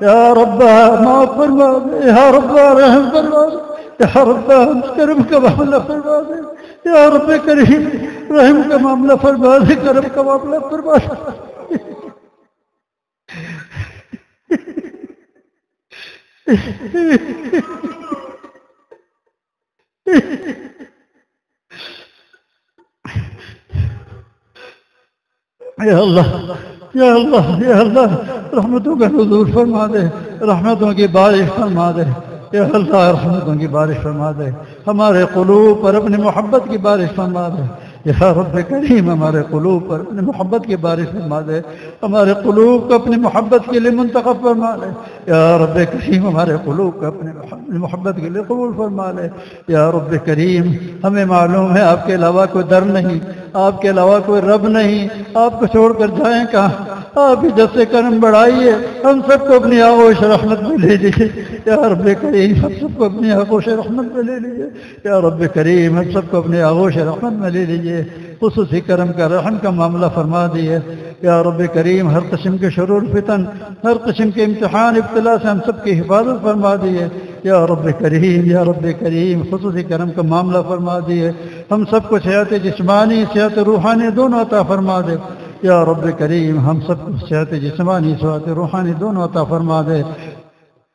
یا ربا معاف فرما دے، یا ربا رحم فرما دے، یا ربا کرم کا معاملہ فرما دے، یا رب کریم رحم کا معاملہ فرما دے، کرم کا معاملہ فرما دے۔ یا اللہ یا اللہ یا اللہ رحمتوں کا نزول فرما دے، رحمتوں کی بارش فرما دے، یا اللہ رحمتوں کی بارش فرما دے، ہمارے قلوب پر اپنی محبت کی بارش فرما دے، یا رب کریم ہمارے قلوب پر اپنی محبت کی بارش فرما دے، ہمارے قلوب کو اپنی محبت کے لیے منتخب فرما دے، یا رب کریم ہمارے قلوب کو اپنی محبت کے لیے قبول فرما لے، یا رب کریم ہمیں معلوم ہے آپ کے علاوہ کوئی در نہیں، آپ کے علاوہ کوئی رب نہیں، آپ کو چھوڑ کر جائیں کہاں؟ آپ ہی جب سے کرم بڑھائیے، ہم سب کو اپنی آغوش رحمت میں لے لیجیے، یا رب کریم ہم سب کو اپنی آغوش رحمت میں لے لیجیے، یا رب کریم ہم سب کو اپنے آغوش رحمت میں لے لیجیے، خصوصی کرم کا رحم کا معاملہ فرما دیے، یا رب کریم ہر قسم کے شرور فتن، ہر قسم کے امتحان ابتلا سے ہم سب کی حفاظت فرما دیے، یا رب کریم یا رب کریم خصوصی کرم کا معاملہ فرما دیے، ہم سب کو صحت جسمانی صحت روحانی دونوں عطا فرما دے، یا رب کریم ہم سب کو صحت جسمانی صحت روحانی دونوں عطا فرما دے،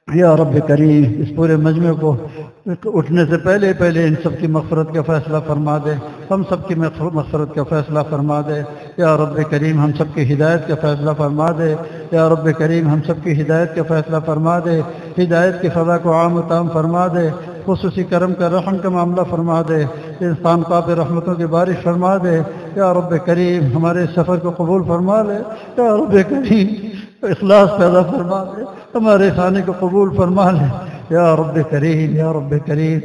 یا رب کریم اس پورے مجمع کو اٹھنے سے پہلے ان سب کی مغفرت کا فیصلہ فرما دے، ہم سب کی مغفرت کا فیصلہ فرما دے، یا رب کریم ہم سب کی ہدایت کا فیصلہ فرما دے، یا رب کریم ہم سب کی ہدایت کا فیصلہ فرما دے، ہدایت کی فضا کو عام و تام فرما دے، خصوصی کرم کا رحم کا معاملہ فرما دے، انسان پاک رحمتوں کی بارش فرما دے، یا رب کریم ہمارے سفر کو قبول فرما لے، یا رب کریم اخلاص پیدا فرما دے، ہمارے خانے کو قبول فرما لے، یا رب کریم یا رب کریم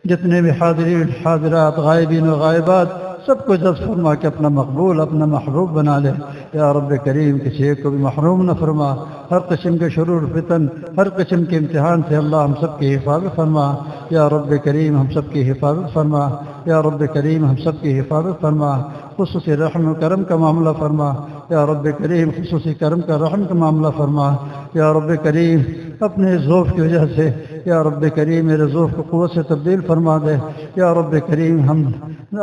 جتنے بھی حاضرین حاضرات غائبین و غائبات سب کو جذب فرما کے اپنا مقبول اپنا محبوب بنا لے، یا رب کریم کسی ایک کو بھی محروم نہ فرما، ہر قسم کے شرور فتن ہر قسم کے امتحان سے اللہ ہم سب کی حفاظت فرما، یا رب کریم ہم سب کی حفاظت فرما، یا رب کریم ہم سب کی حفاظت فرما، خصوصی رحم و کرم کا معاملہ فرما، یا رب کریم خصوصی کرم کا رحم کا معاملہ فرما، یا رب کریم اپنے ذوف کی وجہ سے یا رب کریم میرے ذوف کو قوت سے تبدیل فرما دے، یا رب کریم ہم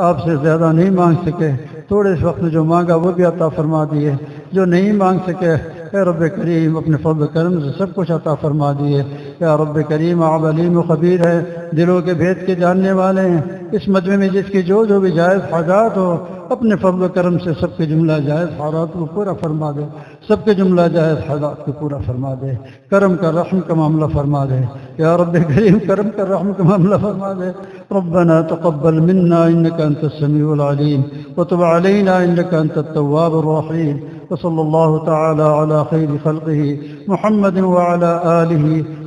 آپ سے زیادہ نہیں مانگ سکے، تھوڑے اس وقت میں جو مانگا وہ بھی عطا فرما دیے، جو نہیں مانگ سکے اے رب کریم اپنے فضل کرم سے سب کچھ عطا فرما دیے، یا رب کریم آپ علیم و خبیر ہے، دلوں کے بھید کے جاننے والے ہیں، اس مجمع میں جس کی جو بھی جائز حاجات ہو اپنے فضل و کرم سے سب کے جملہ جائز حاجات کو پورا فرما دے، سب کے جملہ جائز حاجات کو پورا فرما دے، کرم کا رحم کا معاملہ فرما دے، یا رب کریم کرم کا رحم کا معاملہ فرما دے۔ ربنا تقبل منا انك انت السميع العليم وتب علينا انك انت التواب الرحيم، وصلى الله تعالى على خير خلقه محمد وعلى آله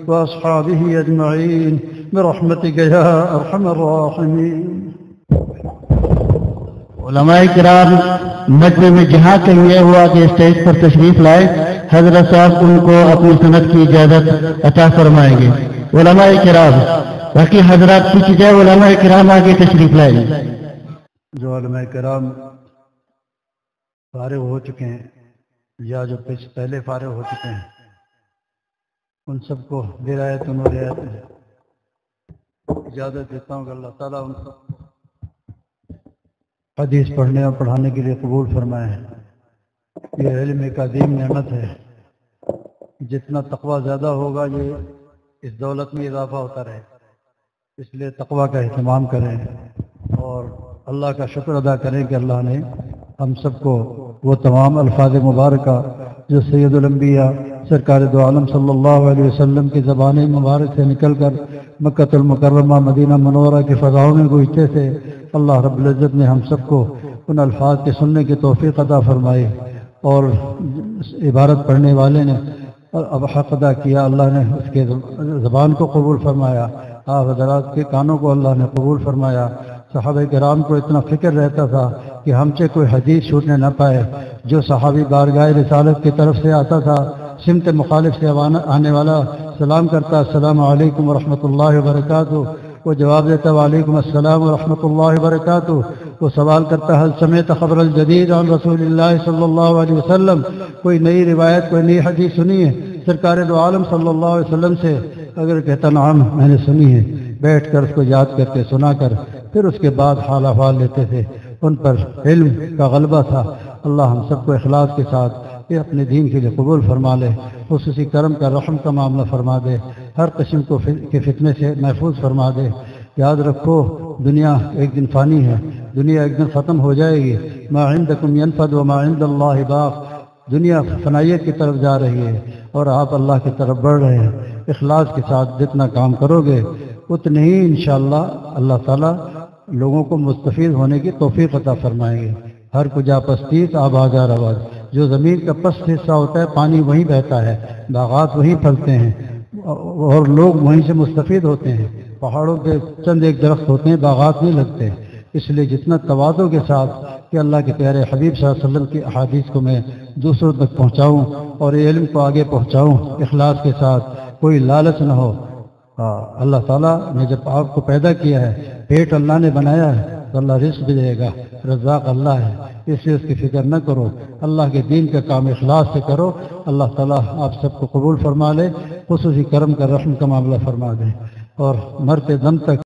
وأصحابه أجمعين برحمتك يا أرحم الراحمين۔ علماء کرام مجمع میں جہاں کہیں یہ ہوا کہ اسٹیج پر تشریف لائے، حضرت صاحب ان کو اپنی سند کی اجازت عطا فرمائیں گے۔ علماء کرام باقی حضرات پیچھے جائے، علماء کرام آگے تشریف لائیں۔ جو علماء کرام فارغ ہو چکے ہیں یا جو پہلے فارغ ہو چکے ہیں ان سب کو برایت و رعایت اجازت دیتا ہوں کہ اللہ تعالیٰ ان کو حدیث پڑھنے اور پڑھانے کے لیے قبول فرمائے ہیں۔ یہ علم ایک عظیم نعمت ہے، جتنا تقوی زیادہ ہوگا یہ اس دولت میں اضافہ ہوتا رہے، اس لیے تقوی کا اہتمام کریں اور اللہ کا شکر ادا کریں کہ اللہ نے ہم سب کو وہ تمام الفاظ مبارکہ جو سید الانبیاء سرکار دو عالم صلی اللہ علیہ وسلم کی زبان مبارک سے نکل کر مکہ المکرمہ مدینہ منورہ کی فضاؤں میں گونجتے تھے، اللہ رب العزت نے ہم سب کو ان الفاظ کے سننے کی توفیق عطا فرمائی اور عبارت پڑھنے والے نے اب حق ادا کیا، اللہ نے اس کے زبان کو قبول فرمایا، آپ حضرات کے کانوں کو اللہ نے قبول فرمایا۔ صحابہ کرام کو اتنا فکر رہتا تھا کہ ہم سے کوئی حدیث چھوٹنے نہ پائے، جو صحابی بارگاہ رسالت کی طرف سے آتا تھا سمت مخالف سے آنے والا سلام کرتا السلام علیکم ورحمۃ اللہ وبرکاتہ، وہ جواب دیتا وعلیکم السلام ورحمۃ اللہ وبرکاتہ۔ وہ سوال کرتا حل سمیت خبر الجدید عن رسول اللہ صلی اللہ علیہ وسلم، کوئی نئی روایت کوئی نئی حدیث سنی ہے سرکار دو عالم صلی اللہ علیہ وسلم سے؟ اگر کہتا نعم میں نے سنی ہے، بیٹھ کر اس کو یاد کر کے سنا کر پھر اس کے بعد حال احوال لیتے تھے۔ ان پر علم کا غلبہ تھا۔ اللہ ہم سب کو اخلاص کے ساتھ یہ اپنے دین کے لیے قبول فرما لے، خصوصی کرم کا رحم کا معاملہ فرما دے، ہر قسم کے فتنے سے محفوظ فرما دے۔ یاد رکھو دنیا ایک دن فانی ہے، دنیا ایک دن ختم ہو جائے گی۔ ما عندکم ینفد وما عند اللہ باق، دنیا فنائیت کی طرف جا رہی ہے اور آپ اللہ کی طرف بڑھ رہے ہیں۔ اخلاص کے ساتھ جتنا کام کرو گے اتنے ہی انشاءاللہ اللہ تعالیٰ لوگوں کو مستفید ہونے کی توفیق عطا فرمائیں گے۔ ہر کجا پستیت آباد آباد، جو زمین کا پست حصہ ہوتا ہے پانی وہیں بہتا ہے، باغات وہیں پھلتے ہیں اور لوگ وہیں سے مستفید ہوتے ہیں۔ پہاڑوں پہ چند ایک درخت ہوتے ہیں، باغات نہیں لگتے۔ اس لیے جتنا تواضع کے ساتھ کہ اللہ کے پیارے حبیب صلی اللہ علیہ وسلم کی احادیث کو میں دوسروں تک پہنچاؤں اور علم کو آگے پہنچاؤں اخلاص کے ساتھ، کوئی لالچ نہ ہو۔ اللہ تعالیٰ نے جب آپ کو پیدا کیا ہے، پیٹ اللہ نے بنایا ہے تو اللہ رزق بھی دے گا، رزاق اللہ ہے، اس لیے اس کی فکر نہ کرو، اللہ کے دین کا کام اخلاص سے کرو۔ اللہ تعالیٰ آپ سب کو قبول فرما لے، خصوصی کرم کا رحم کا معاملہ فرما دے اور مرتے دم تک